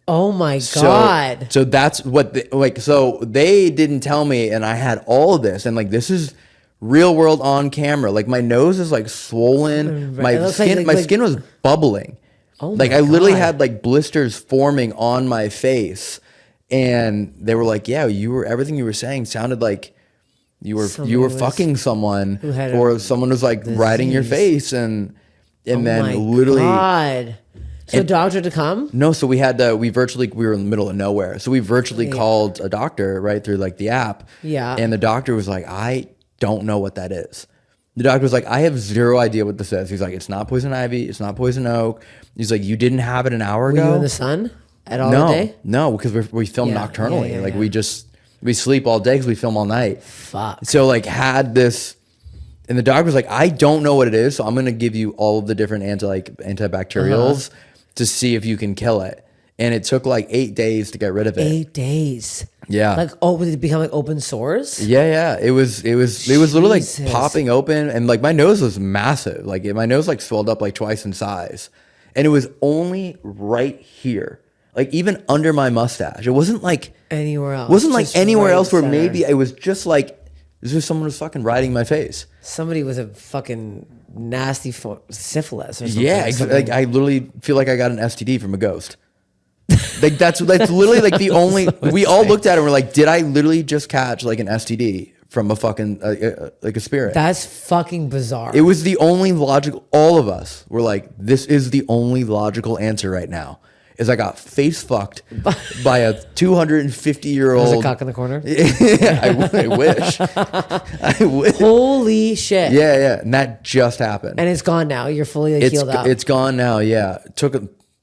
Oh my God. So that's what, so they didn't tell me, and I had all of this, and like, this is real world on camera. Like my nose is like swollen. My skin was bubbling. Oh my like I literally God. had like blisters forming on my face, and they were like, yeah, everything you were saying sounded like you were fucking someone, or someone was like riding your face, and then literally. God. So doctor to come? No, so we were in the middle of nowhere. So we virtually called a doctor right through like the app. Yeah. And the doctor was like, I don't know what that is. The doctor was like, I have zero idea what this is. He's like, it's not poison ivy. It's not poison oak. He's like, you didn't have it an hour ago? Were you in the sun at all day? No, because we film nocturnally. Yeah. We sleep all day because we film all night. Fuck. So like had this, and the doctor was like, I don't know what it is, so I'm going to give you all of the different antibacterials to see if you can kill it. And it took like 8 days to get rid of it. 8 days. Yeah. Like, did it become like open sores? Yeah. It was literally like popping open, and like my nose was massive. Like my nose like swelled up like twice in size. And it was only right here. Like even under my mustache. It wasn't like anywhere else. Wasn't like anywhere else where center. maybe it was just like this was someone was fucking riding my face. Somebody with a fucking nasty syphilis or something. Yeah, like I literally feel like I got an STD from a ghost. Like that's literally like the only. We all looked at it and we're like, did I literally just catch like an STD from a fucking like a spirit? That's fucking bizarre. It was the only logical. All of us were like, this is the only logical answer right now. Is I got face fucked by a 250-year-old. There's a cock in the corner. I wish. I wish. Holy shit. Yeah. And that just happened. And it's gone now. You're fully like, healed up. It's gone now. Yeah. Took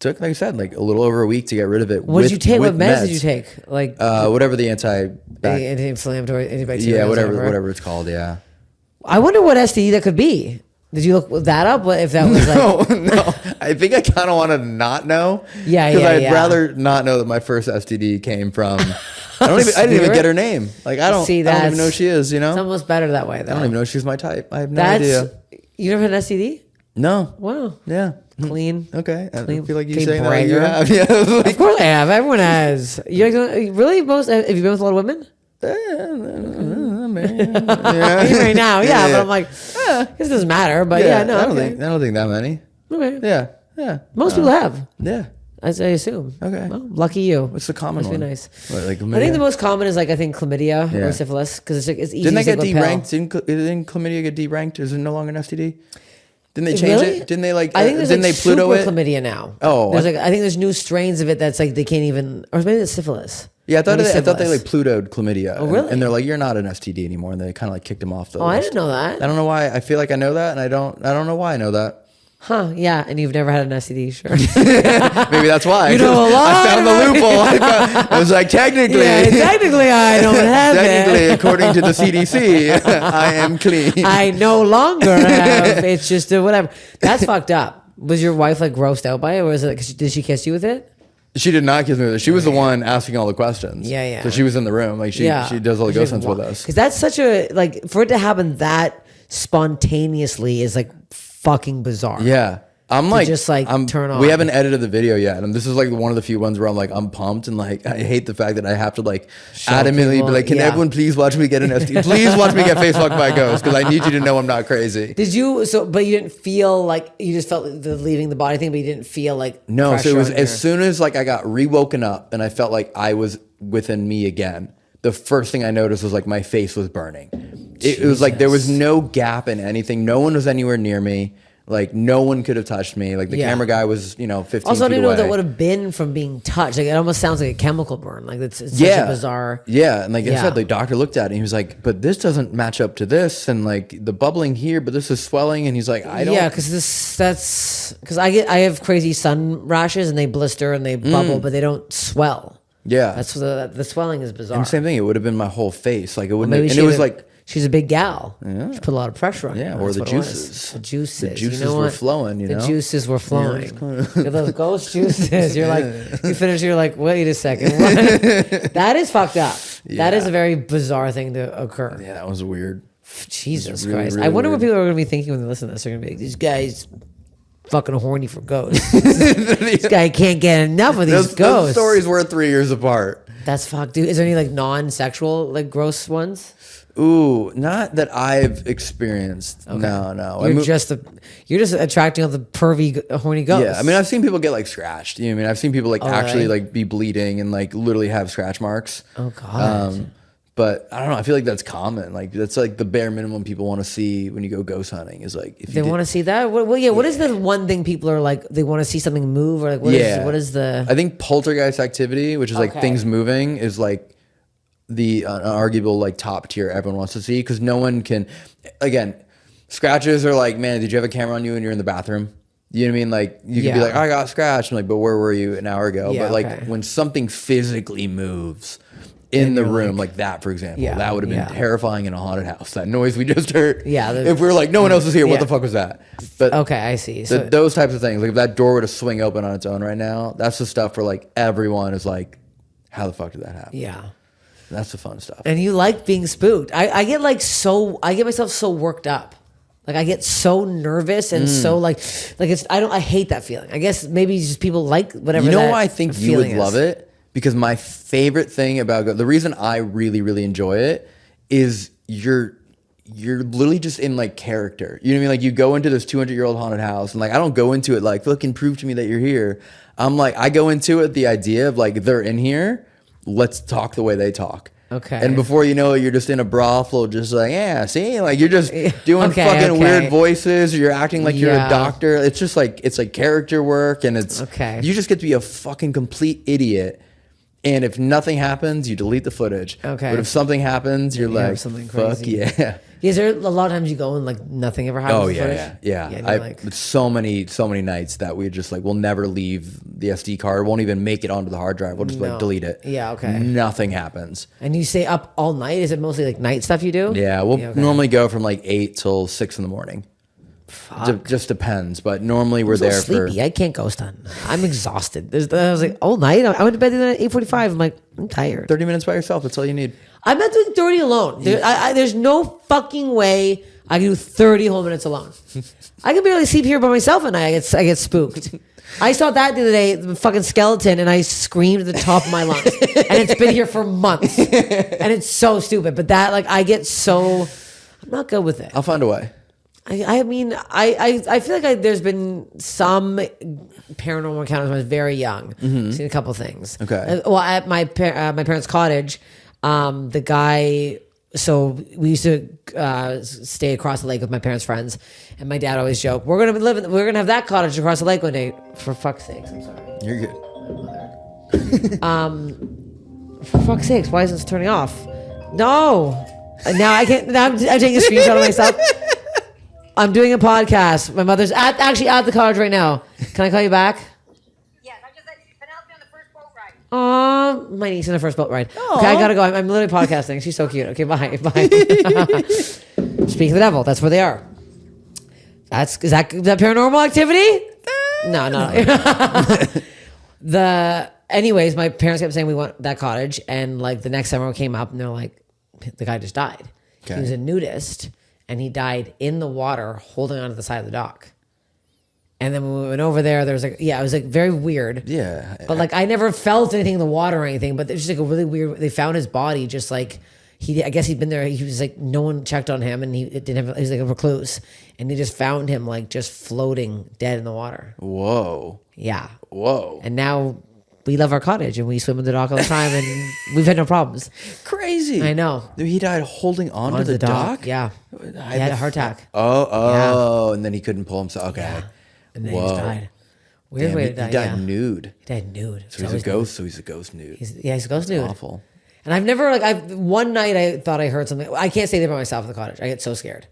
like I said, like a little over a week to get rid of it. What did you take? What meds did you take? Like whatever the anti-inflammatory, antibacterial. Yeah, whatever it's called. Yeah. I wonder what STD that could be. Did you look that up? What if that was like? No. I think I kind of want to not know. Yeah. Because I'd rather not know that my first STD came from. I didn't even get her name. Like I don't even know who she is. You know. It's almost better that way. Though. I don't even know if she's my type. I have no idea. You never had an STD? No. Wow. Yeah. Clean. Okay. Clean, I feel like you clean saying bragger. that you have. Yeah. Like, of course I have. Everyone has. You really most? Have you been with a lot of women? Right now, yeah. But I'm like, this doesn't matter. But I don't think that many. Okay. Yeah. Most people have. Yeah. As I assume. Okay. Well, lucky you. What's the common Must one? be nice. What, like I think the most common is like chlamydia or syphilis because it's easy. Didn't they to get deranked? Didn't chlamydia get deranked? Is it no longer an STD? Didn't they change it? Didn't they like? I think there's didn't like they Pluto super it? chlamydia now. Oh, I think there's new strains of it that's like they can't even, or maybe it's syphilis. Yeah, I thought they like Plutoed chlamydia. Oh, really? And they're like, you're not an STD anymore, and they kind of like kicked him off the list. I didn't know that. I don't know why. I feel like I know that, and I don't know why I know that. Huh? Yeah, and you've never had an STD, sure? Maybe that's why. You know a lot. I found the loophole. I was like, technically, I don't have technically, it. according to the CDC, I am clean. I no longer have. It's just whatever. That's fucked up. Was your wife like grossed out by it, or was it? Like, did she kiss you with it? She did not kiss me with it. She was the one asking all the questions. Yeah. So she was in the room. Like she does all the ghost hunts with us. Because that's such a like for it to happen that spontaneously is like fucking bizarre. Yeah. I'm like, just like turn on. We haven't edited the video yet, and this is like one of the few ones where I'm like, I'm pumped, and like I hate the fact that I have to like adamantly be like, can everyone please watch me get an STD? Please watch me get face fucked by a ghost, because I need you to know I'm not crazy. Did you? But you didn't feel like you just felt the leaving the body thing, but you didn't feel like no. So it was as soon as like I got re-woken up and I felt like I was within me again. The first thing I noticed was like my face was burning. It was like there was no gap in anything. No one was anywhere near me. Like no one could have touched me. Like the Yeah. camera guy was, 15 Also, I feet don't know away. what that would have been from being touched. Like it almost sounds like a chemical burn. Like it's such a bizarre. Yeah, and like I Yeah. said, the doctor looked at it and he was like, "But this doesn't match up to this, and like the bubbling here, but this is swelling." And he's like, "I don't." Yeah, because I have crazy sun rashes and they blister and they bubble, but they don't swell. Yeah, That's the swelling is bizarre. and same thing. It would have been my whole face. Like it wouldn't. Maybe And she it was had a- like. she's a big gal. She put a lot of pressure on Yeah, her. or That's the what it was. juices. The juices. The juices you know were what? flowing, The juices were flowing. Yeah, Those ghost juices. You're like, you finish, you're like, wait a second. What? That is fucked up. That is a very bizarre thing to occur. Yeah, that was weird. Jesus really, Christ. really I wonder what weird. people are going to be thinking when they listen to this. They're going to be like, these guys fucking horny for ghosts. This guy can't get enough of these Those ghosts. stories were 3 years apart. That's fucked, dude. Is there any like non-sexual, like gross ones? Ooh, not that I've experienced. No. You're just attracting all the pervy, horny ghosts. Yeah, I mean, I've seen people get like scratched. You know what I mean? I've seen people like actually really? like be bleeding and like literally have scratch marks. Oh God. But I don't know. I feel like that's common. Like that's like the bare minimum people want to see when you go ghost hunting is like if They want to see that. What is the one thing people are like? They want to see something move, or like what is the? I think poltergeist activity, which is like Okay. things moving, is like the arguable like top tier everyone wants to see because no one can. Again, scratches are like, man, did you have a camera on you when you're in the bathroom? You know what I mean? Like you could be Yeah. like, I got scratched. I'm like, but where were you an hour ago? Yeah, but like okay. when something physically moves in the room, like that, for example, Yeah, that would have been yeah. terrifying in a haunted house. That noise we just heard. Yeah, if we were like, no one else is here, what yeah. the fuck was that? But Okay, I see. So those types of things, like if that door were to swing open on its own right now, that's the stuff where like everyone is like, how the fuck did that happen? yeah. That's the fun stuff. And you like being spooked. I get myself so worked up. Like I get so nervous and so like I hate that feeling. I guess maybe just people like whatever. You know that why I think you would feeling love is. it? Because my favorite thing about the reason I really, really enjoy it is you're literally just in like character. You know what I mean? Like you go into this 200-year-old haunted house and like I don't go into it like fucking prove to me that you're here. I'm like I go into it the idea of like they're in here. Let's talk the way they talk. Okay. And before you know it, you're just in a brothel, just like, yeah, see, like you're just doing Okay, fucking okay. weird voices. Or you're acting like you're Yeah. a doctor. It's just like it's like character work, and it's Okay. You just get to be a fucking complete idiot. And if nothing happens, you delete the footage. Okay. But if something happens, you're you have like, something fuck crazy. yeah. Is there a lot of times you go and like nothing ever happens? Oh with footage? yeah. and I you're like, so many nights that we just like we'll never leave the SD card. Won't even make it onto the hard drive. We'll just No. like delete it. Yeah, okay. Nothing happens. and you stay up all night? Is it mostly like night stuff you do? Yeah, we'll okay. normally go from like 8 till 6 in the morning. Just depends, but normally we're I'm so there for. sleepy. I can't ghost hunt. I'm exhausted. I was like all night. I went to bed the other night at 8:45. I'm like I'm tired. 30 minutes by yourself. That's all you need. I'm not doing 30 alone. There's no fucking way I can do 30 whole minutes alone. I can barely sleep here by myself at night. I get spooked. I saw that the other day, the fucking skeleton, and I screamed at the top of my lungs. And it's been here for months. And it's so stupid. But that, like, I'm not good with it. I'll find a way. I mean, I feel like there's been some paranormal encounters when I was very young. Seen a couple things. Okay. Well, at my parents' cottage, the guy. So we used to stay across the lake with my parents' friends, and my dad always joked, "We're gonna have that cottage across the lake one day." For fuck's sakes, I'm sorry. You're good. For fuck's sakes, why isn't it turning off? No. Now I can't. Now I'm taking a screenshot of myself. I'm doing a podcast. My mother's actually at the cottage right now. Can I call you back? Yes, I just said Penelope on the first boat ride. Aw, my niece in the first boat ride. Okay, I gotta go. I'm literally podcasting. She's so cute. Okay, bye. Speaking of the devil, that's where they are. Is that paranormal activity? No. Anyways, my parents kept saying we want that cottage, and like the next summer came up, and they're like, the guy just died. Okay. He was a nudist, and he died in the water, holding onto the side of the dock. And then when we went over there, there was like, it was like very weird. Yeah. But like, I never felt anything in the water or anything, but it's just like a really weird, they found his body just like, I guess he'd been there. He was like, no one checked on him, and he was like a recluse, and they just found him like just floating dead in the water. Whoa. Yeah. Whoa. And now we love our cottage and we swim in the dock all the time and we've had no problems. Crazy. I know. He died holding on to the dock? Yeah. He had a heart attack. Oh, and then he couldn't pull himself. Okay. Yeah. And then he just died. Weird Damn, way to die. He died nude. He died nude. So he's a ghost. So he's a ghost nude. He's a ghost nude. Awful. And I've never one night I thought I heard something. I can't stay there by myself in the cottage. I get so scared.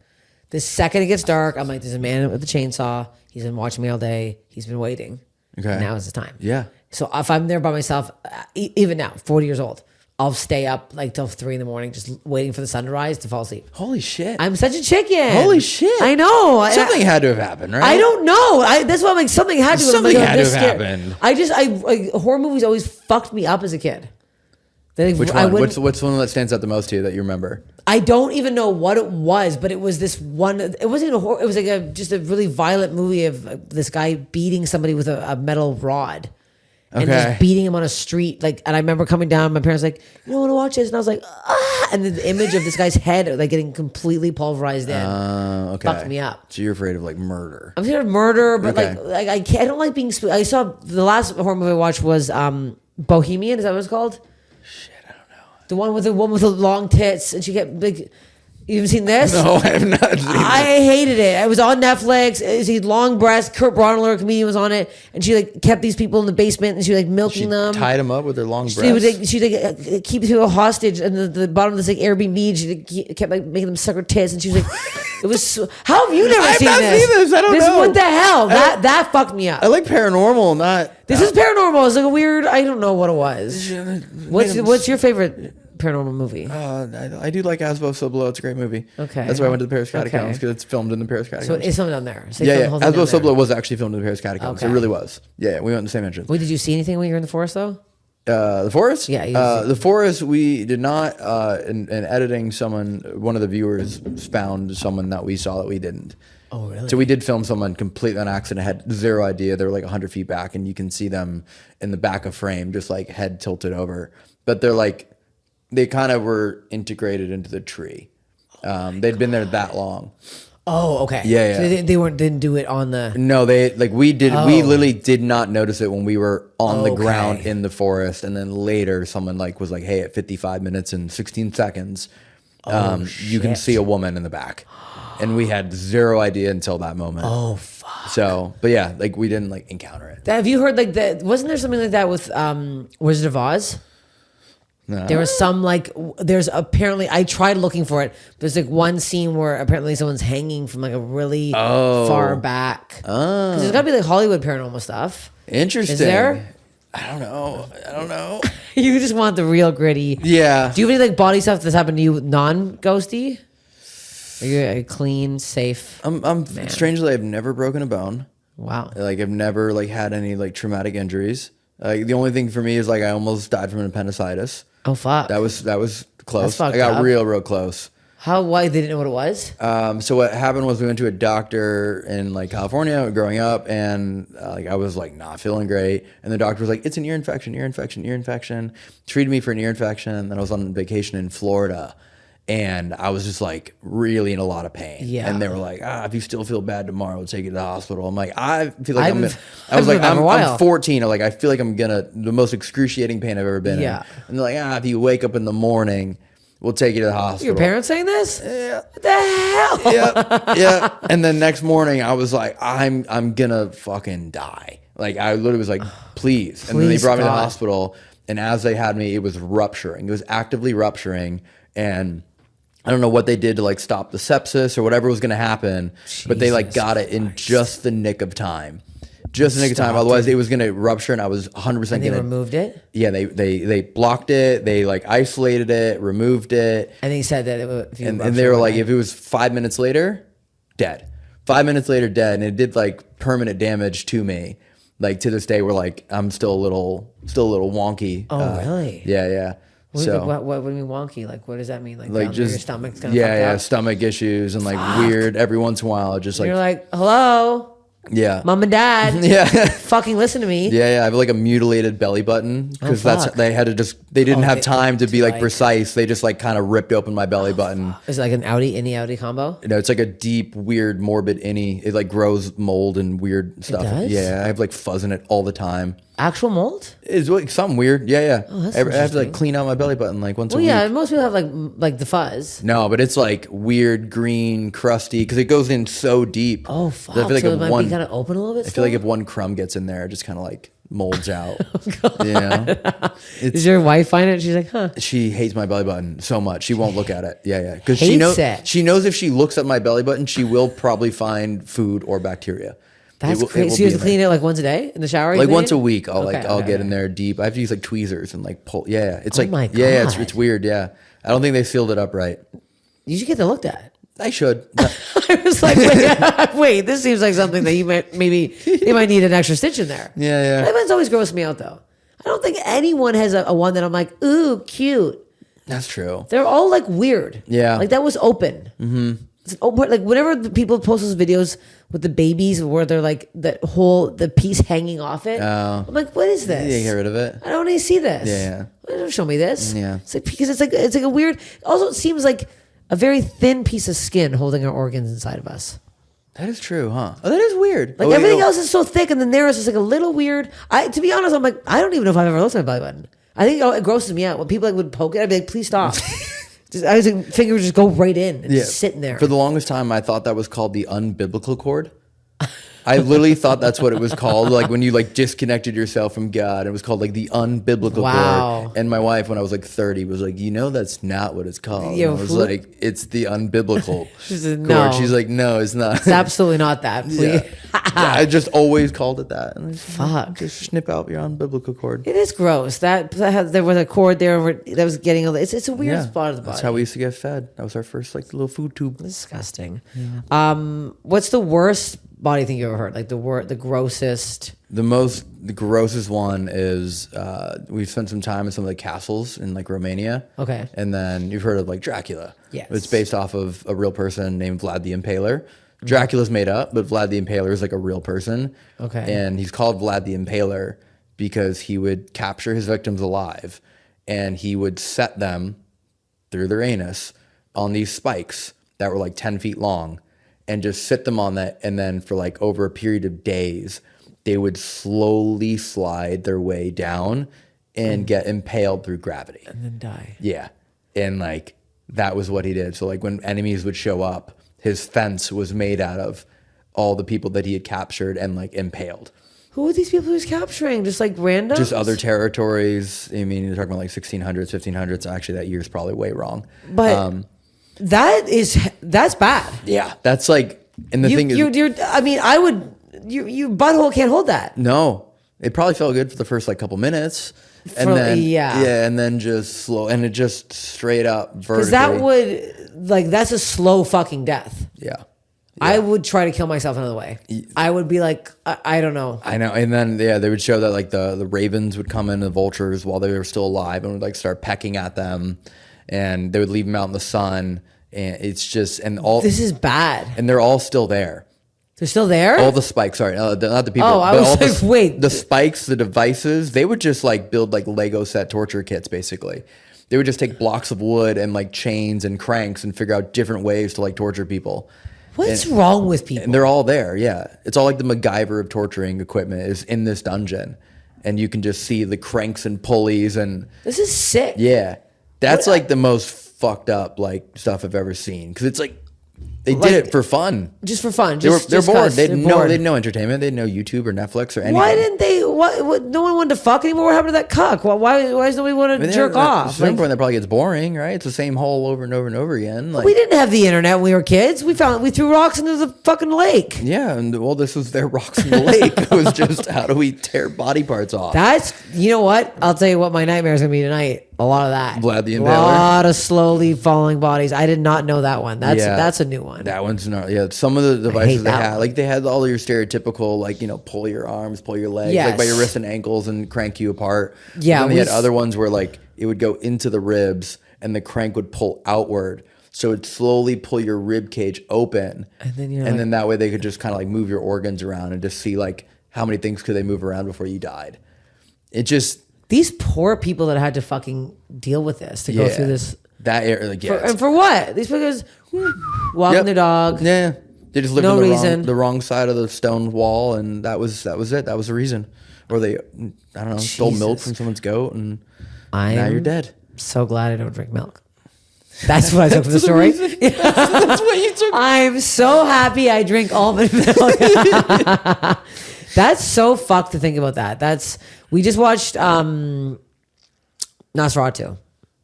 The second it gets dark, I'm like, there's a man with a chainsaw. He's been watching me all day. He's been waiting. Okay. Now is the time. Yeah. So if I'm there by myself, even now, 40 years old, I'll stay up like till 3 a.m, just waiting for the sun to rise to fall asleep. Holy shit. I'm such a chicken. Holy shit. I know. Something had to have happened, right? I don't know. That's why I'm like, something had to Something I'm like, had to have scared. happened. Horror movies always fucked me up as a kid. Which one? What's one that stands out the most to you that you remember? I don't even know what it was, but it was this one. It wasn't even a horror. It was like just a really violent movie of this guy beating somebody with a metal rod. And just beating him on a street. And I remember coming down, my parents like, you don't want to watch this? And I was like, ah. And then the image of this guy's head getting completely pulverized in fucked me up. So you're afraid of murder. I'm scared of murder, but I don't like being spooked. I saw the last horror movie I watched was Bohemian. Is that what it's called? Shit, I don't know. The one with the long tits, and she kept You haven't seen this? No, I have not seen I hated it. It was on Netflix. It was long breasts. Kurt Braunohler, comedian, was on it, and she kept these people in the basement, and she was milking them. Tied them up with her long breasts. She would keep people hostage, and the bottom of this Airbnb. She kept making them suck her tits, and she was it was. So, how have you never seen this? I've not seen this. I don't know. What the hell? That fucked me up. I like paranormal, not. This is paranormal. It's like a weird. I don't know what it was. What's your favorite paranormal movie? I do like As Above, So Below. It's a great movie. Okay. That's why I went to the Paris Catacombs because it's filmed in the Paris Catacombs. So it's filmed down there. So yeah. As Above, So Below was actually filmed in the Paris Catacombs. Okay. It really was. Yeah, we went in the same entrance. Wait, did you see anything when you were in the forest though? The forest? Yeah. The forest, we did not. In editing, one of the viewers found someone that we saw that we didn't. Oh, really? So we did film someone completely on accident, had zero idea. They were 100 feet back, and you can see them in the back of frame, just head tilted over. But they're they kind of were integrated into the tree. They'd been there that long. Oh, okay. Yeah. So they didn't do it on the. No, we did. Oh. We literally did not notice it when we were on the ground in the forest, and then later someone was like, "Hey, at 55 minutes and 16 seconds, you can see a woman in the back," and we had zero idea until that moment. Oh, fuck. So, but yeah, we didn't encounter it. Have you heard that? Wasn't there something like that with Wizard of Oz? No. There was some there's apparently, I tried looking for it. There's one scene where apparently someone's hanging from a really far back. Oh. There's got to be Hollywood paranormal stuff. Interesting. Is there? I don't know. You just want the real gritty. Yeah. Do you have any body stuff that's happened to you non-ghosty? Are you clean, safe? I'm strangely, I've never broken a bone. Wow. I've never had any traumatic injuries. The only thing for me is I almost died from an appendicitis. Oh fuck! That was close. I got real close. Why they didn't know what it was? So what happened was we went to a doctor in California growing up, and I was not feeling great, and the doctor was like, "It's an ear infection. Treated me for an ear infection, and then I was on vacation in Florida, and I was just really in a lot of pain. Yeah. And they were like, if you still feel bad tomorrow, we'll take you to the hospital. I'm like, I feel I'm 14. I feel like I'm the most excruciating pain I've ever been in. And they're like, if you wake up in the morning, we'll take you to the hospital. Your parents saying this? Yeah. What the hell? Yeah. And then next morning I was like, I'm gonna fucking die. I literally was like, please. And then they brought me to the hospital, and as they had me, it was rupturing. It was actively rupturing, and I don't know what they did to stop the sepsis or whatever was going to happen, but they got it in just the nick of time. Just the nick of time. Otherwise, it was going to rupture, and I was 100% going to. They removed it? Yeah, they blocked it. They isolated it, removed it. And they said that and they were like, if it was 5 minutes later, dead. 5 minutes later, dead. And it did permanent damage to me. To this day, we're I'm still a little wonky. Oh, really? Yeah. What do you mean wonky? What does that mean? Just your stomach's kind of fucked up? Stomach issues and weird every once in a while. Just you're hello, mom and dad, fucking listen to me. Yeah. I have a mutilated belly button because they had to they didn't have time to be precise. They just kind of ripped open my belly button. Is it an innie-outie combo? No, it's a deep, weird, morbid innie. It grows mold and weird stuff. It does? Yeah, I have fuzz in it all the time. Actual mold? It's like something weird. Yeah. Oh, that's I have to like interesting. clean out my belly button like once a Well, week. yeah, most people have like the fuzz. No, but it's like weird, green, crusty because it goes in so deep. Oh, fuck. I feel like so if it might one, be kind of open a little bit I feel like still? if one crumb gets in there, it just kind of like molds out. Oh, You know? Does your wife find it? She's like, huh. She hates my belly button so much. She won't look at it. Yeah. Because Hates it. she knows if she looks at my belly button, she will probably find food or bacteria. That's It will crazy. So be you have to in clean it like once a day in the shower? like you once a clean it? week. I'll Okay, get in there deep. I have to use like tweezers and like pull. Yeah. It's Oh like my yeah. God. It's weird. Yeah. I don't think they sealed it up right. You should get that looked at. I should. I was like, wait, this seems like something that you might they might need an extra stitch in there. Yeah. That one's always grossed me out though. I don't think anyone has a one that I'm like, ooh, cute. That's true. They're all like weird. Yeah. Like that was open. Mm-hmm. Like whenever the people post those videos with the babies where they're like the piece hanging off it. Oh. I'm like, what is this? Yeah, get rid of it. I don't need to see this. Yeah. Don't show me this. Yeah. It's like, because it's like a weird. Also, it seems like a very thin piece of skin holding our organs inside of us. That is true, huh? Oh, that is weird. Like everything else is so thick, and then there is just like a little weird. To be honest, I'm like, I don't even know if I've ever looked at my belly button. I think it grosses me out when people like would poke it. I'd be like, please stop. I was like, finger would just go right in and just sitting there. For the longest time, I thought that was called the unbiblical cord. I literally thought that's what it was called. Like when you like disconnected yourself from God, it was called like the unbiblical Wow. cord. And my wife, when I was like 30, was like, that's not what it's called. Yo, and I was who- like, it's the unbiblical She said, cord. no. She's like, no, it's not. It's absolutely not that. Please. Yeah. I just always called it that. And I said, Fuck. just snip out your unbiblical cord. It is gross. There was a cord there that was getting. It's a weird spot of the body. That's how we used to get fed. That was our first like little food tube. Disgusting. What's the worst body thing you ever heard? Like the grossest. The grossest one is we've spent some time in some of the castles in like Romania. Okay. And then you've heard of like Dracula. Yes. It's based off of a real person named Vlad the Impaler. Dracula's made up, but Vlad the Impaler is like a real person. Okay. And he's called Vlad the Impaler because he would capture his victims alive and he would set them through their anus on these spikes that were like 10 feet long and just sit them on that. And then for like over a period of days, they would slowly slide their way down and get impaled through gravity. And then die. Yeah. And like that was what he did. So like when enemies would show up, his fence was made out of all the people that he had captured and like impaled. Who are these people he was capturing? Just like random? Just other territories. I mean, you're talking about like 1600s, 1500s. Actually, that year's probably way wrong. But that's bad. Yeah, that's like, and the thing is, your butthole can't hold that. no, it probably felt good for the first like couple minutes. And then just slow, and it just straight up vertically. Because that's a slow fucking death. Yeah. I would try to kill myself another way. I would be like, I don't know. I know. And then, they would show that like the ravens would come in, the vultures while they were still alive and would like start pecking at them, and they would leave them out in the sun. And it's just, This is bad. and they're all still there. They're still there? All the spikes, sorry, not the people. Oh, I but was all like, wait. The spikes, the devices, they would just like build like Lego set torture kits, basically. They would just take blocks of wood and like chains and cranks and figure out different ways to like torture people. What's wrong with people? And they're all there, yeah. It's all like the MacGyver of torturing equipment is in this dungeon. And you can just see the cranks and pulleys and... This is sick. Yeah. That's like the most fucked up like stuff I've ever seen. Because it's like... They did it for fun. Just for fun. They're bored. They had bored. no entertainment. They had no YouTube or Netflix or anything. Why didn't they? What? No one wanted to fuck anymore. What happened to that cuck? Why does nobody want to jerk off? At some point, that probably gets boring, right? It's the same hole over and over and over again. Like, we didn't have the internet when we were kids. We threw rocks into the fucking lake. yeah, and well, this was their rocks in the lake. It was just how do we tear body parts off? You know what? I'll tell you what my nightmare is gonna be tonight. A lot of that. Vlad the Impaler? A lot of slowly falling bodies. I did not know that one. That's a new one. That one's not. Yeah, some of the devices they that had, one. like they had all your stereotypical, like pull your arms, pull your legs, Yes. like by your wrists and ankles, and crank you apart. Yeah, But then they had we- other ones where like it would go into the ribs, and the crank would pull outward, so it'd slowly pull your rib cage open, And then then that way they could just kind of like move your organs around and just see like how many things could they move around before you died. It just. These poor people that had to fucking deal with this to go through this. That area, like, yeah. And for what? These people walking their dog. Yeah, they just lived No on reason. the wrong side of the stone wall, and that was it. That was the reason. or they, I don't know, stole milk from someone's goat, and now you're dead. So glad I don't drink milk. That's what I took from the story. That's what you took. I'm so happy I drink almond milk. That's so fucked to think about that. We just watched Nosferatu.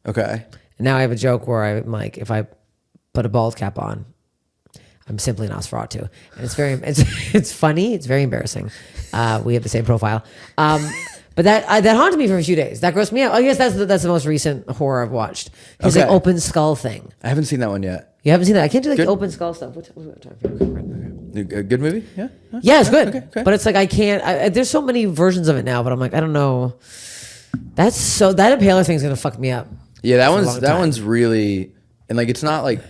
Okay. And now I have a joke where I'm like, if I put a bald cap on, I'm simply Nosferatu. And it's funny. It's very embarrassing. We have the same profile. But that haunted me for a few days. That grossed me out. I guess that's the most recent horror I've watched. His like open skull thing. I haven't seen that one yet. You haven't seen that? I can't do like open skull stuff. What's time for? A good movie? Yeah. Yeah, it's good. Okay. But it's like I can't. There's so many versions of it now. But I'm like, I don't know. That impaler thing's gonna fuck me up. Yeah, that one's really, and like it's not like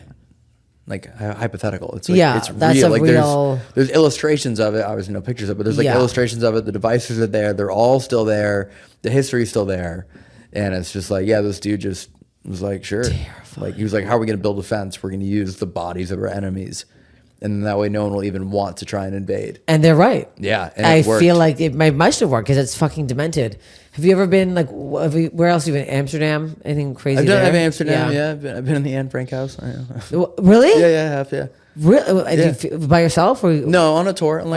hypothetical. It's like, it's that's real. A like real. There's illustrations of it. Obviously, no pictures of it, but there's like illustrations of it. The devices are there. They're all still there. The history's still there, and it's just like, yeah, this dude just was like, sure. Terrifying. Like he was like, how are we gonna build a fence? We're gonna use the bodies of our enemies, and then that way no one will even want to try and invade. And they're right. Yeah, and I it worked. feel like it might have worked because it's fucking demented. Have you ever been like? Where else have you been? Amsterdam? Anything crazy? I've done there? Amsterdam. Yeah, I've been in the Anne Frank house. Really? Yeah, I have. Yeah. Really? By yourself or? No, on a tour, on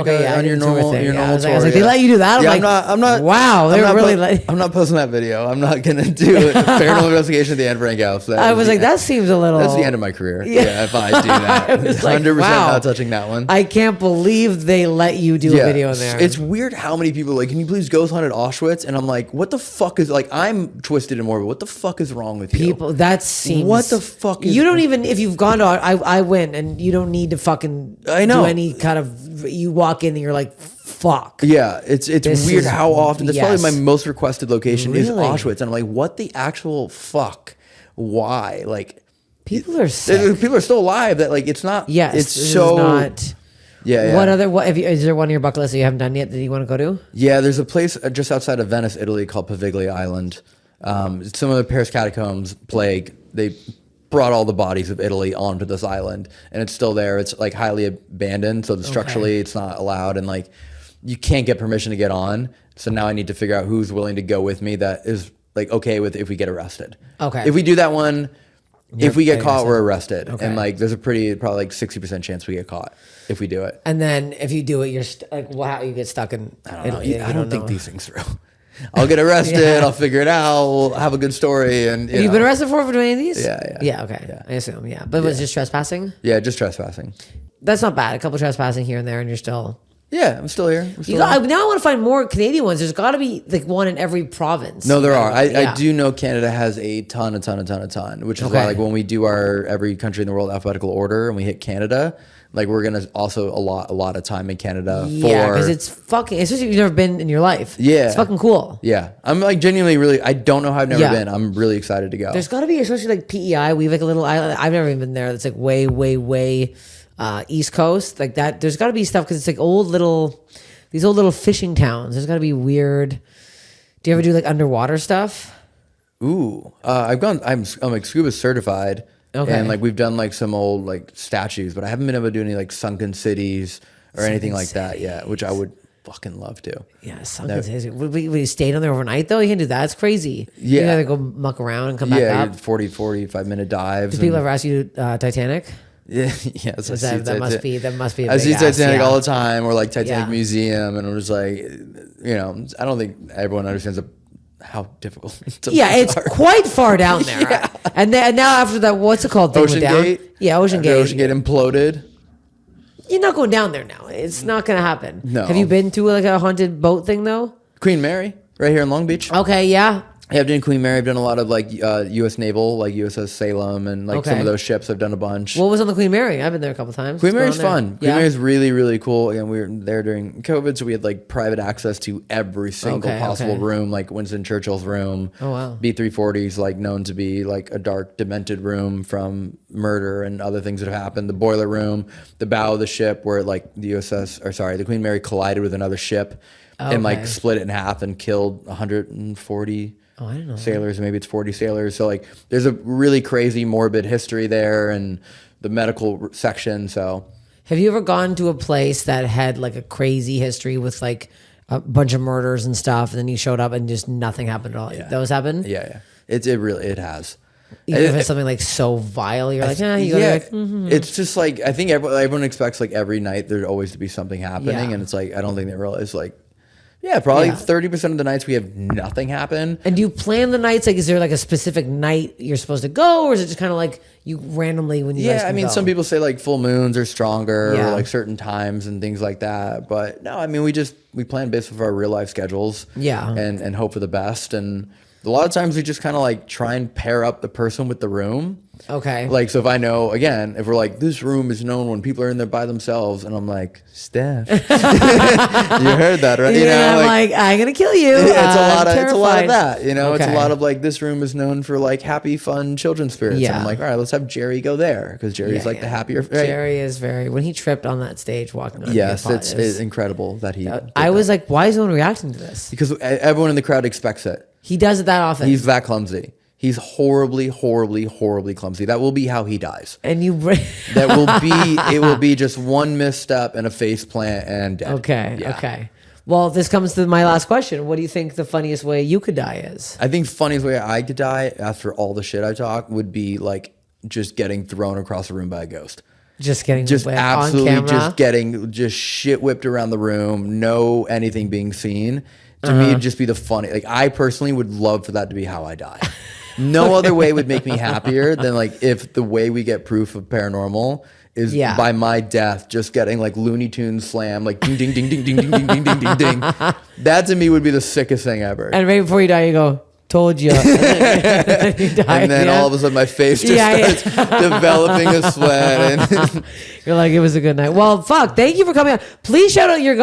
your normal thing. tour. I was like, they let you do that? I'm not. Wow, they're really. I'm not posting that video. I'm not gonna do a paranormal investigation at the Anne Frank house. I was like, that seems a little. That's the end of my career. Yeah, if I do that, 100% not touching that one. I can't believe they let you do a video in there. It's weird how many people are like, can you please ghost hunt at Auschwitz? And I'm like, what the fuck is like? I'm twisted and morbid. What the fuck is wrong with you? People, that seems. What the fuck is? You don't even if you've gone to. I win, and you don't need to fucking. I know. Do any kind of. You walk in and you're like, fuck. Yeah, it's weird how often. That's probably my most requested location is Really? Auschwitz, and I'm like, what the actual fuck? Why? Like, people are sick. People are still alive. That like, it's not. Yes, it's this so. Is not, Yeah. Is there one on your bucket list that you haven't done yet that you want to go to? Yeah, there's a place just outside of Venice, Italy, called Paviglia Island. Some of the Paris Catacombs plague. They brought all the bodies of Italy onto this island, and it's still there. It's like highly abandoned, so structurally it's not allowed, and like you can't get permission to get on. So now I need to figure out who's willing to go with me that is like okay with if we get arrested. Okay. If we do that one, if we get caught, we're arrested, Okay. and like there's a probably like 60% chance we get caught if we do it. And then if you do it, you're like, wow, you get stuck in. I don't know. I don't think these things through. I'll get arrested. I'll figure it out. We'll have a good story. And Have you been arrested for doing any of these? Yeah. Yeah. Okay. Yeah. I assume. Yeah. But was it just trespassing? Yeah, just trespassing. That's not bad. A couple trespassing here and there, and you're still. Yeah, I'm still here. Now I want to find more Canadian ones. There's got to be like one in every province. No, there are. I do know Canada has a ton, which is why like when we do our every country in the world alphabetical order and we hit Canada, like we're gonna also a lot of time in Canada. Yeah, because it's fucking. Especially if you've never been in your life. Yeah, it's fucking cool. Yeah, I'm like genuinely really. I don't know how I've never been. I'm really excited to go. There's got to be, especially like PEI. We have like a little island. I've never even been there. That's like way East Coast like that. There's got to be stuff because it's like these old little fishing towns. There's got to be weird. Do you ever do like underwater stuff? Ooh, I've gone. I'm like scuba certified. Okay. And like we've done like some old like statues, but I haven't been able to do any like sunken cities or anything like that yet, which I would fucking love to. Yeah, sunken cities. We stayed on there overnight though. You can do that. It's crazy. Yeah. You gotta go muck around and come back up. 45-minute dives. Do people ever ask you Titanic? Yeah, That must be a I see big ass, Titanic all the time, or like Titanic Yeah. Museum, and I'm just like, you know, I don't think everyone understands how difficult. Yeah, it's quite far down there. Yeah. And now after that, what's it called? Ocean Gate. Yeah, Ocean Gate. Ocean Gate imploded. You're not going down there now. It's not gonna happen. No. Have you been to like a haunted boat thing though? Queen Mary, right here in Long Beach. Okay, yeah. Yeah, I've done Queen Mary. I've done a lot of like U.S. Naval, like USS Salem, and like some of those ships. I've done a bunch. What was on the Queen Mary? I've been there a couple times. Queen Mary's fun. Queen Yeah. Mary's really, really cool. Again, we were there during COVID, so we had like private access to every single possible room, like Winston Churchill's room. Oh, wow. B-340 is like known to be like a dark, demented room from murder and other things that have happened. The boiler room, the bow of the ship where like the Queen Mary collided with another ship and like split it in half and killed 140 I didn't know sailors. Maybe it's 40 sailors. So like there's a really crazy morbid history there and the medical section. So have you ever gone to a place that had like a crazy history with like a bunch of murders and stuff, and then you showed up and just nothing happened at all. Yeah. Those happened? Yeah. It has. Even if it's something like so vile, you're like, you go like, It's just like, I think everyone expects like every night there'd always to be something happening. Yeah. And it's like, I don't think they realize like, probably 30% of the nights we have nothing happen. And do you plan the nights? Like, is there like a specific night you're supposed to go, or is it just kind of like you randomly when you guys can go? Some people say like full moons are stronger Yeah. or like certain times and things like that. But no, I mean, we plan based off our real life schedules. Yeah. And hope for the best. And a lot of times we just kind of like try and pair up the person with the room. Okay. Like, so if I know, again, if we're like, this room is known when people are in there by themselves, and I'm like, Steph, you heard that, right? I'm like, I'm gonna kill you. It's a lot of terrified. that, It's Okay. a lot of like, this room is known for like happy, fun children's spirits. Yeah. And I'm like, all right, let's have Jerry go there because Jerry's the happier. Right? Jerry is when he tripped on that stage walking on. Yes, the it's incredible that he. did I was that. like, why is no one reacting to this? Because everyone in the crowd expects it. He does it that often. He's that clumsy. He's horribly, horribly, horribly clumsy. That will be how he dies. and you. It will be just one misstep and a face plant and dead. Okay. Yeah. Okay. Well, this comes to my last question. What do you think the funniest way you could die is? I think funniest way I could die after all the shit I talk would be like just getting thrown across the room by a ghost. Just getting Just like, absolutely on camera? just shit whipped around the room, no anything being seen. To me, it'd just be the funny. Like, I personally would love for that to be how I die. No other way would make me happier than like if the way we get proof of paranormal is by my death, just getting like Looney Tunes slam, like ding ding ding ding ding ding ding ding ding ding ding. That to me would be the sickest thing ever. And right before you die, you go, "Told you." And then all of a sudden, my face just starts developing a sweat. And you're like, it was a good night. Well, fuck. Thank you for coming out. Please shout out your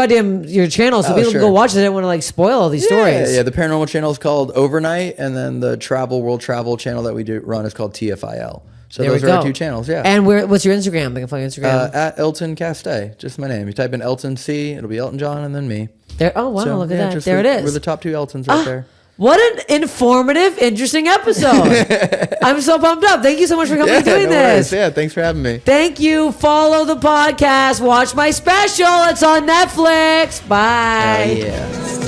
channel so people can go watch it. I didn't want to like spoil all these stories. Yeah, the paranormal channel is called Overnight, and then the world travel channel that we do run is called TFIL. So those are our two channels. Yeah. And what's your Instagram? They can find your Instagram at Elton Castee. Just my name. You type in Elton C, it'll be Elton John, and then me. There. Oh wow, look at that. There it is. We're the top two Eltons right there. What an informative, interesting episode. I'm so pumped up. Thank you so much for coming and doing this. Yeah, thanks for having me. Thank you. Follow the podcast. Watch my special. It's on Netflix. Bye. Yeah.